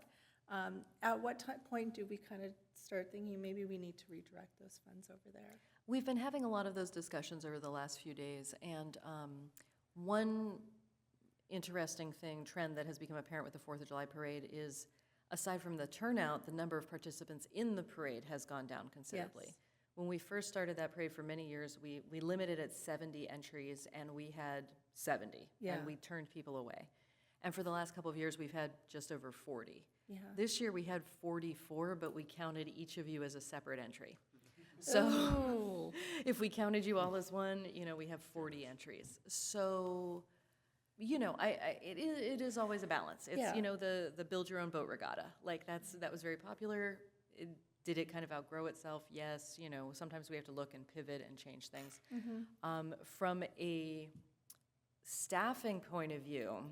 At what point do we kind of start thinking maybe we need to redirect those funds over there? We've been having a lot of those discussions over the last few days, and one interesting trend that has become apparent with the 4th of July parade is, aside from the turnout, the number of participants in the parade has gone down considerably. Yes. When we first started that parade for many years, we limited at 70 entries, and we had 70, Yeah. and we turned people away. And for the last couple of years, we've had just over 40. Yeah. This year, we had 44, but we counted each of you as a separate entry. So Oh. if we counted you all as one, we have 40 entries. So, it is always a balance. It's, Yeah. The build your own boat regatta. Like that was very popular. Did it kind of outgrow itself? Yes. Sometimes we have to look and pivot and change things. From a staffing point of view,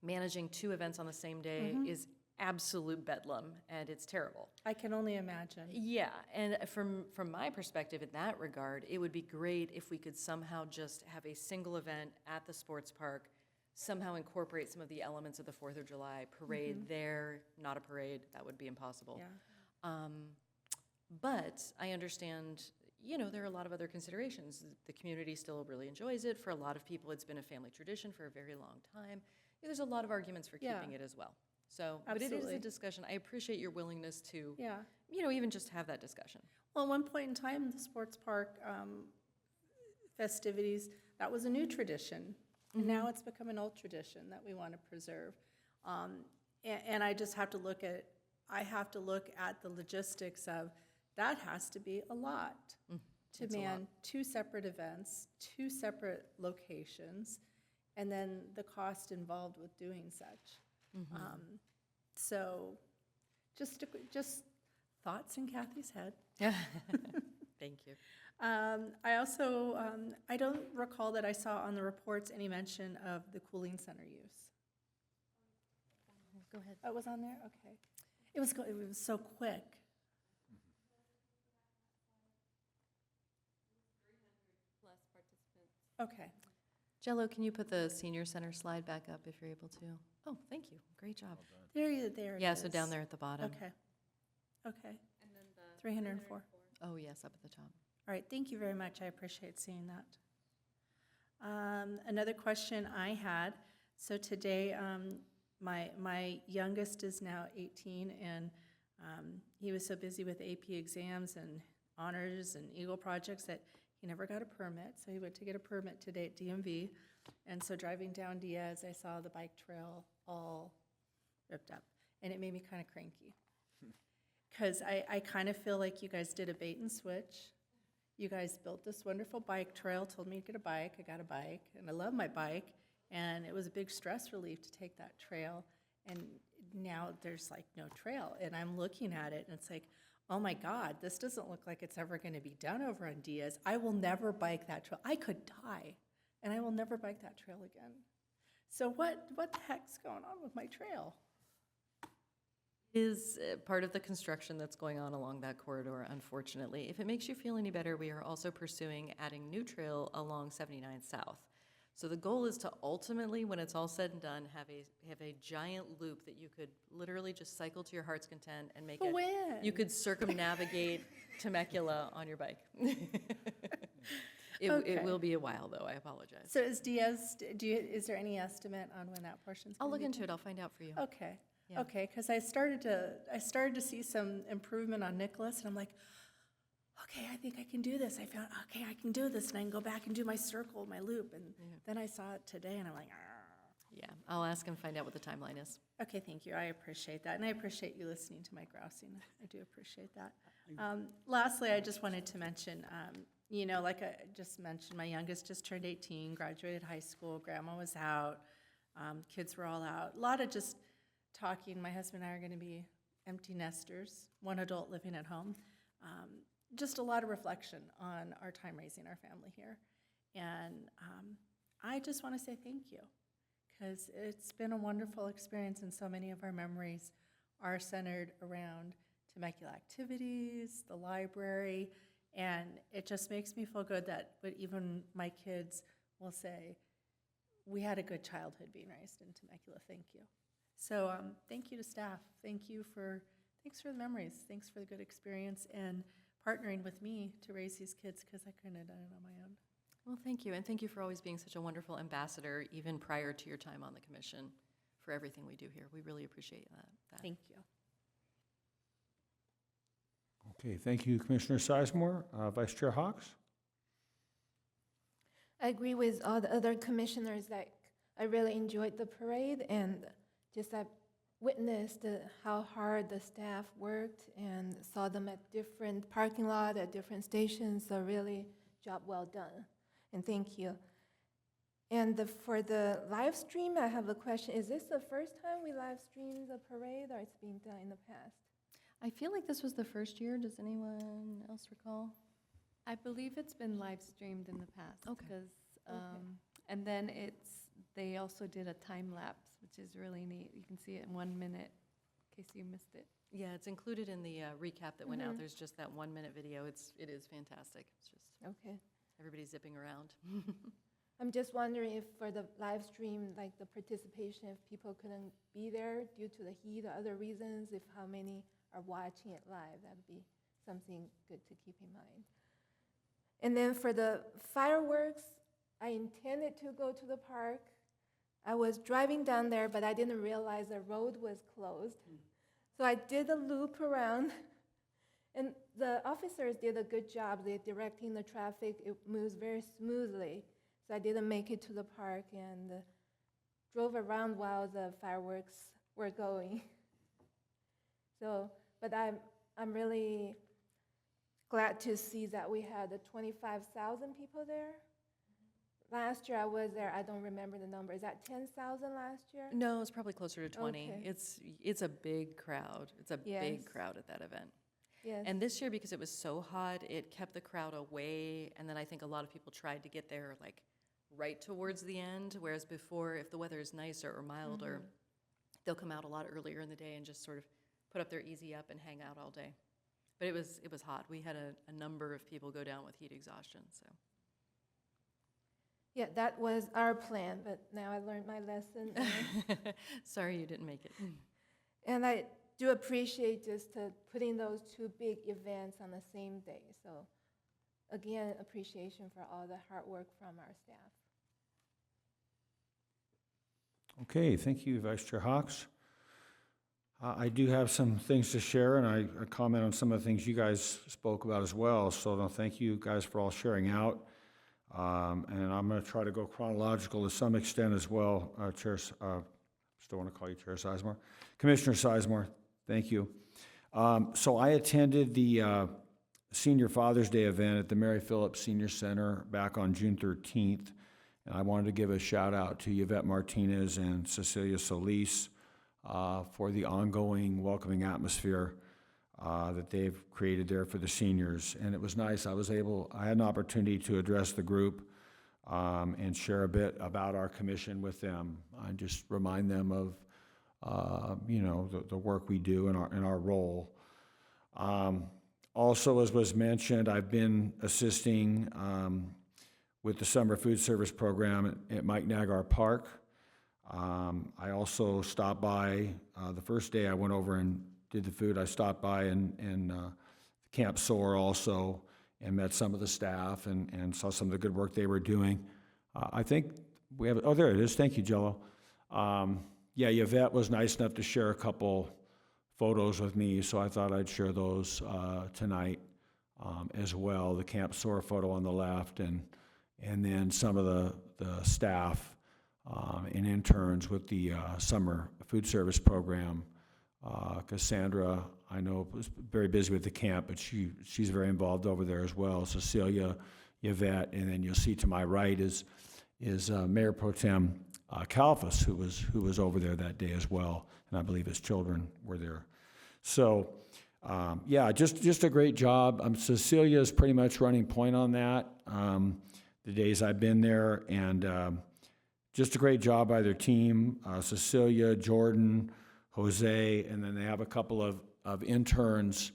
managing 2 events on the same day is absolute bedlam, and it's terrible. I can only imagine. Yeah, and from my perspective in that regard, it would be great if we could somehow just have a single event at the sports park, somehow incorporate some of the elements of the 4th of July parade there, not a parade, that would be impossible. Yeah. But I understand, there are a lot of other considerations. The community still really enjoys it. For a lot of people, it's been a family tradition for a very long time. There's a lot of arguments for keeping it as well. So, but it is Absolutely. a discussion. I appreciate your willingness to, Yeah. even just have that discussion. Well, at one point in time, the sports park festivities, that was a new tradition. And now it's become an old tradition that we want to preserve. And I just have to look at the logistics of, that has to be a lot to man 2 separate events, 2 separate locations, and then the cost involved with doing such. So just thoughts in Kathy's head. Thank you. I also, I don't recall that I saw on the reports any mention of the cooling center use. Go ahead. Oh, it was on there? Okay. It was so quick. Plus participants. Okay. Jello, can you put the senior center slide back up if you're able to? Oh, thank you. Great job. There it Yeah, is. so down there at the bottom. Okay. Okay. And then the 304. Oh, yes, up at the top. All right, thank you very much. I appreciate seeing that. Another question I had, so today, my youngest is now 18, and he was so busy with AP exams and honors and Eagle projects that he never got a permit, so he went to get a permit today at DMV. And so driving down Diaz, I saw the bike trail all ripped up, and it made me kind of cranky. Because I kind of feel like you guys did a bait and switch. You guys built this wonderful bike trail, told me to get a bike. I got a bike, and I love my bike. And it was a big stress relief to take that trail. And now there's like no trail. And I'm looking at it, and it's like, oh my God, this doesn't look like it's ever going to be done over on Diaz. I will never bike that trail. I could die, and I will never bike that trail again. So what the heck's going on with my trail? Is part of the construction that's going on along that corridor, unfortunately. If it makes you feel any better, we are also pursuing adding new trail along 79 South. So the goal is to ultimately, when it's all said and done, have a giant loop that you could literally just cycle to your heart's content and make But it. when? You could circumnavigate Temecula on your bike. It Okay. will be a while, though. I apologize. So is Diaz, is there any estimate on when that portion's I'll going to look be into it. I'll find out for you. Okay, Yeah. okay, because I started to see some improvement on Nicholas, and I'm like, okay, I think I can do this. I found, okay, I can do this, and I can go back and do my circle, my loop, and then I saw it today, and I'm like, Yeah, I'll ask and find out what the timeline is. okay, thank you, I appreciate that, and I appreciate you listening to my grousing. I do appreciate that. Lastly, I just wanted to mention, like I just mentioned, my youngest just turned 18, graduated high school, grandma was out, kids were all out. A lot of just talking. My husband and I are going to be empty nesters, one adult living at home. Just a lot of reflection on our time raising our family here. And I just want to say thank you, because it's been a wonderful experience, and so many of our memories are centered around Temecula activities, the library, and it just makes me feel good that even my kids will say, we had a good childhood being raised in Temecula. Thank you. So thank you to staff. Thanks for the memories. Thanks for the good experience. And partnering with me to raise these kids because I couldn't have done it on my own. Well, thank you, and thank you for always being such a wonderful ambassador, even prior to your time on the commission, for everything we do here. We really appreciate that. Thank you. Okay, thank you, Commissioner Sizemore. Vice Chair Hawks? I agree with all the other commissioners that I really enjoyed the parade and just I witnessed how hard the staff worked and saw them at different parking lot, at different stations, so really job well done. And thank you. And for the live stream, I have a question. Is this the first time we live streamed the parade or it's been done in the past? I feel like this was the first year. Does anyone else recall? I believe it's been live streamed in the past. Okay. Because, and then they also did a time lapse, which is really neat. You can see it in 1 minute, in case you missed it. Yeah, it's included in the recap that went out. Mhm. There's just that 1 minute video. It is fantastic. It's just Okay. everybody zipping around. I'm just wondering if for the live stream, like the participation, if people couldn't be there due to the heat or other reasons, if how many are watching it live, that would be something good to keep in mind. And then for the fireworks, I intended to go to the park. I was driving down there, but I didn't realize the road was closed. So I did a loop around, and the officers did a good job. They're directing the traffic. It moves very smoothly. So I didn't make it to the park and drove around while the fireworks were going. So, but I'm really glad to see that we had 25,000 people there. Last year I was there, I don't remember the number. Is that 10,000 last year? No, it's probably closer to 20. Okay. It's a big crowd. It's a Yes. big crowd at that event. Yes. And this year, because it was so hot, it kept the crowd away. And then I think a lot of people tried to get there like right towards the end. Whereas before, if the weather is nicer or milder, they'll come out a lot earlier in the day and just sort of put up their easy up and hang out all day. But it was hot. We had a number of people go down with heat exhaustion. So Yeah, that was our plan, but now I learned my lesson. sorry you didn't make it. And I do appreciate just putting those two big events on the same day. So again, appreciation for all the hard work from our staff. Okay, thank you, Vice Chair Hawks. I do have some things to share, and I comment on some of the things you guys spoke about as well. So no, thank you guys for all sharing out. And I'm going to try to go chronological to some extent as well. Chair, still want to call you Chair Sizemore. Commissioner Sizemore, thank you. So I attended the Senior Father's Day event at the Mary Phillips Senior Center back on June 13th. And I wanted to give a shout out to Yvette Martinez and Cecilia Solis for the ongoing welcoming atmosphere that they've created there for the seniors. And it was nice. I had an opportunity to address the group and share a bit about our commission with them and just remind them of, the work we do in our role. Also, as was mentioned, I've been assisting with the summer food service program at Mike Nagar Park. I also stopped by, the first day I went over and did the food, I stopped by in Camp SOAR also and met some of the staff and saw some of the good work they were doing. I think we have, there it is, thank you, Jello. Yeah, Yvette was nice enough to share a couple photos with me, so I thought I'd share those tonight as well. The Camp SOAR photo on the left and then some of the staff and interns with the summer food service program. Cassandra, I know, was very busy with the camp, but she's very involved over there as well. Cecilia, Yvette, and then you'll see to my right is Mayor Pro Tem Kalfas, who was over there that day as well, and I believe his children were there. So, yeah, just a great job. Cecilia is pretty much running point on that the days I've been there, and just a great job by their team, Cecilia, Jordan, Jose, and then they have a couple of interns,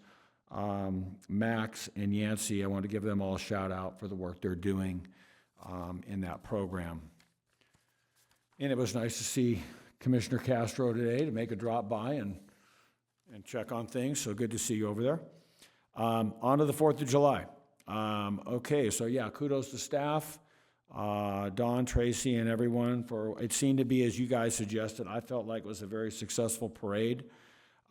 Max and Yancey. I want to give them all a shout out for the work they're doing in that program. And it was nice to see Commissioner Castro today to make a drop by and check on things, so good to see you over there. On to the 4th of July. Okay, so yeah, kudos to staff, Dawn, Tracy, and everyone for, it seemed to be, as you guys suggested, I felt like it was a very successful parade.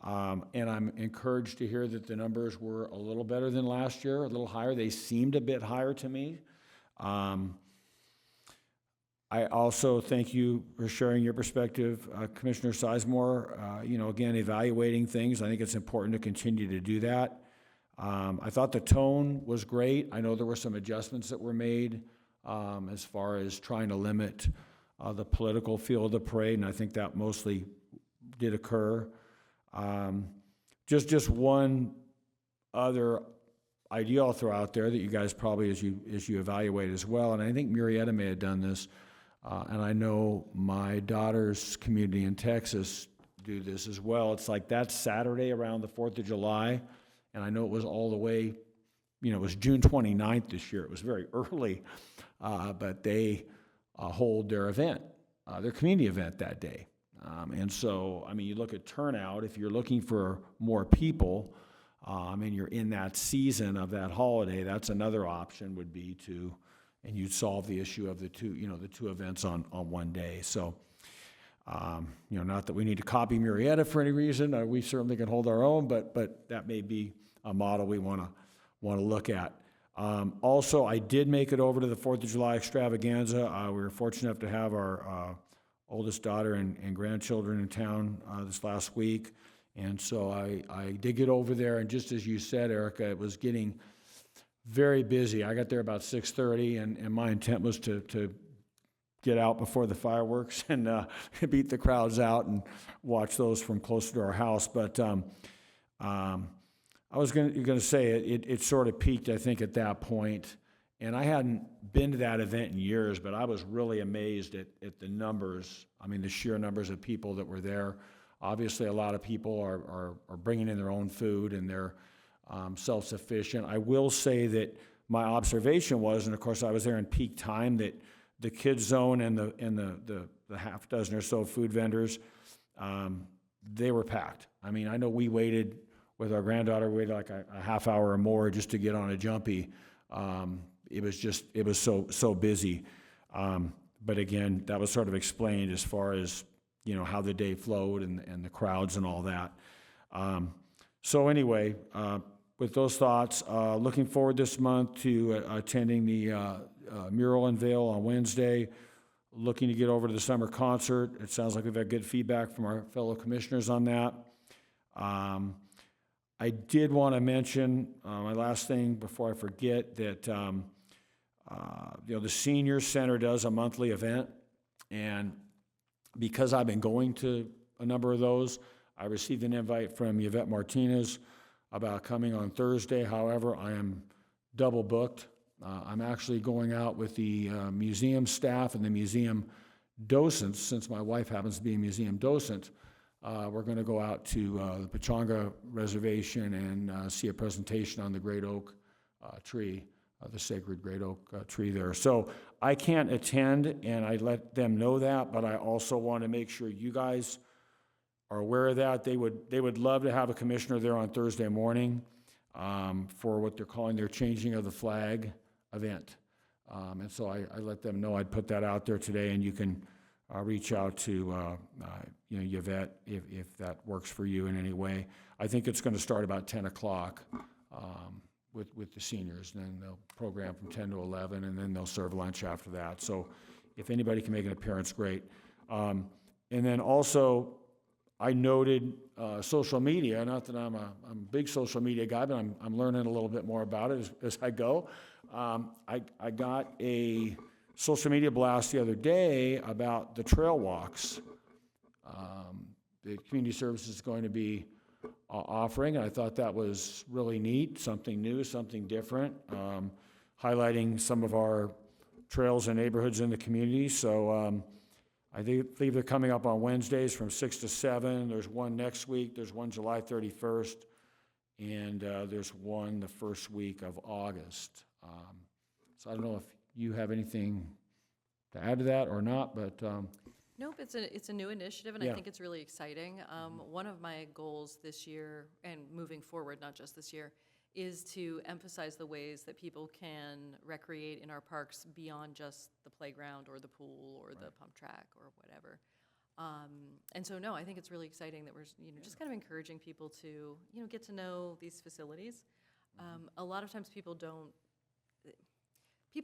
And I'm encouraged to hear that the numbers were a little better than last year, a little higher. They seemed a bit higher to me. I also thank you for sharing your perspective, Commissioner Sizemore. You know, again, evaluating things. I think it's important to continue to do that. I thought the tone was great. I know there were some adjustments that were made as far as trying to limit the political feel of the parade, and I think that mostly did occur. Just one other idea I'll throw out there that you guys probably, as you evaluate as well, and I think Murrieta may have done this, and I know my daughter's community in Texas do this as well. It's like that Saturday around the 4th of July, and I know it was all the way, you know, it was June 29th this year. It was very early, but they hold their event, their community event that day. And so, I mean, you look at turnout, if you're looking for more people, and you're in that season of that holiday, that's another option would be to, and you'd solve the issue of the two events on one day. So, you know, not that we need to copy Murrieta for any reason, we certainly can hold our own, but that may be a model we want to look at. Also, I did make it over to the 4th of July extravaganza. We were fortunate enough to have our oldest daughter and grandchildren in town this last week. And so I did get over there, and just as you said, Erica, it was getting very busy. I got there about 6:30, and my intent was to get out before the fireworks and beat the crowds out and watch those from closer to our house. But I was going to say it sort of peaked, I think, at that point. And I hadn't been to that event in years, but I was really amazed at the numbers. I mean, the sheer numbers of people that were there. Obviously, a lot of people are bringing in their own food, and they're self-sufficient. I will say that my observation was, and of course I was there in peak time, that the kids zone and the half dozen or so food vendors, they were packed. I mean, I know we waited with our granddaughter, we waited like a half hour or more just to get on a jumpy. It was so busy. But again, that was sort of explained as far as, you know, how the day flowed and the crowds and all that. So anyway, with those thoughts, looking forward this month to attending the mural unveil on Wednesday, looking to get over to the summer concert. It sounds like we've had good feedback from our fellow commissioners on that. I did want to mention, my last thing before I forget, that you know, the Senior Center does a monthly event, and because I've been going to a number of those, I received an invite from Yvette Martinez about coming on Thursday. However, I am double booked. I'm actually going out with the museum staff and the museum docents, since my wife happens to be a museum docent. We're going to go out to the Pechanga Reservation and see a presentation on the great oak tree, the sacred great oak tree there. So I can't attend, and I let them know that, but I also want to make sure you guys are aware of that. They would love to have a commissioner there on Thursday morning for what they're calling their changing of the flag event. And so I let them know I'd put that out there today, and you can reach out to you know, Yvette if that works for you in any way. I think it's going to start about 10 o'clock with the seniors, and then they'll program from 10 to 11, and then they'll serve lunch after that. So if anybody can make an appearance, great. And then also, I noted social media. Not that I'm a big social media guy, but I'm learning a little bit more about it as I go. I got a social media blast the other day about the trail walks. The community service is going to be offering, and I thought that was really neat, something new, something different, highlighting some of our trails and neighborhoods in the community. So I believe they're coming up on Wednesdays from 6 to 7. There's one next week. There's one July 31st. And there's one the first week of August. So I don't know if you have anything to add to that or not, but Nope, it's a new initiative, and Yeah. I think it's really exciting. One of my goals this year, and moving forward, not just this year, is to emphasize the ways that people can recreate in our parks beyond just the playground or the pool or the pump track or whatever. And so, no, I think it's really exciting that we're, just kind of encouraging people to, get to know these facilities. A lot of times people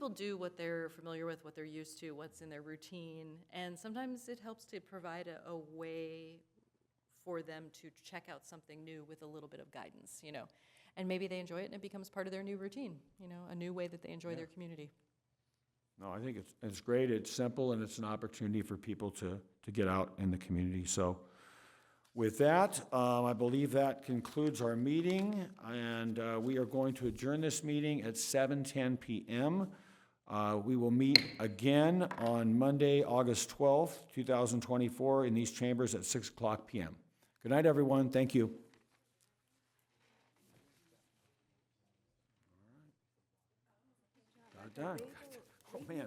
do what they're familiar with, what they're used to, what's in their routine, and sometimes it helps to provide a way for them to check out something new with a little bit of guidance, and maybe they enjoy it and it becomes part of their new routine, a new way that they enjoy their community. No, I think it's great, it's simple, and it's an opportunity for people to get out in the community. So with that, I believe that concludes our meeting, and we are going to adjourn this meeting at 7:10 p.m. We will meet again on Monday, August 12th, 2024, in these chambers at 6 o'clock p.m. Good night, everyone. Thank you. Done. Oh, man.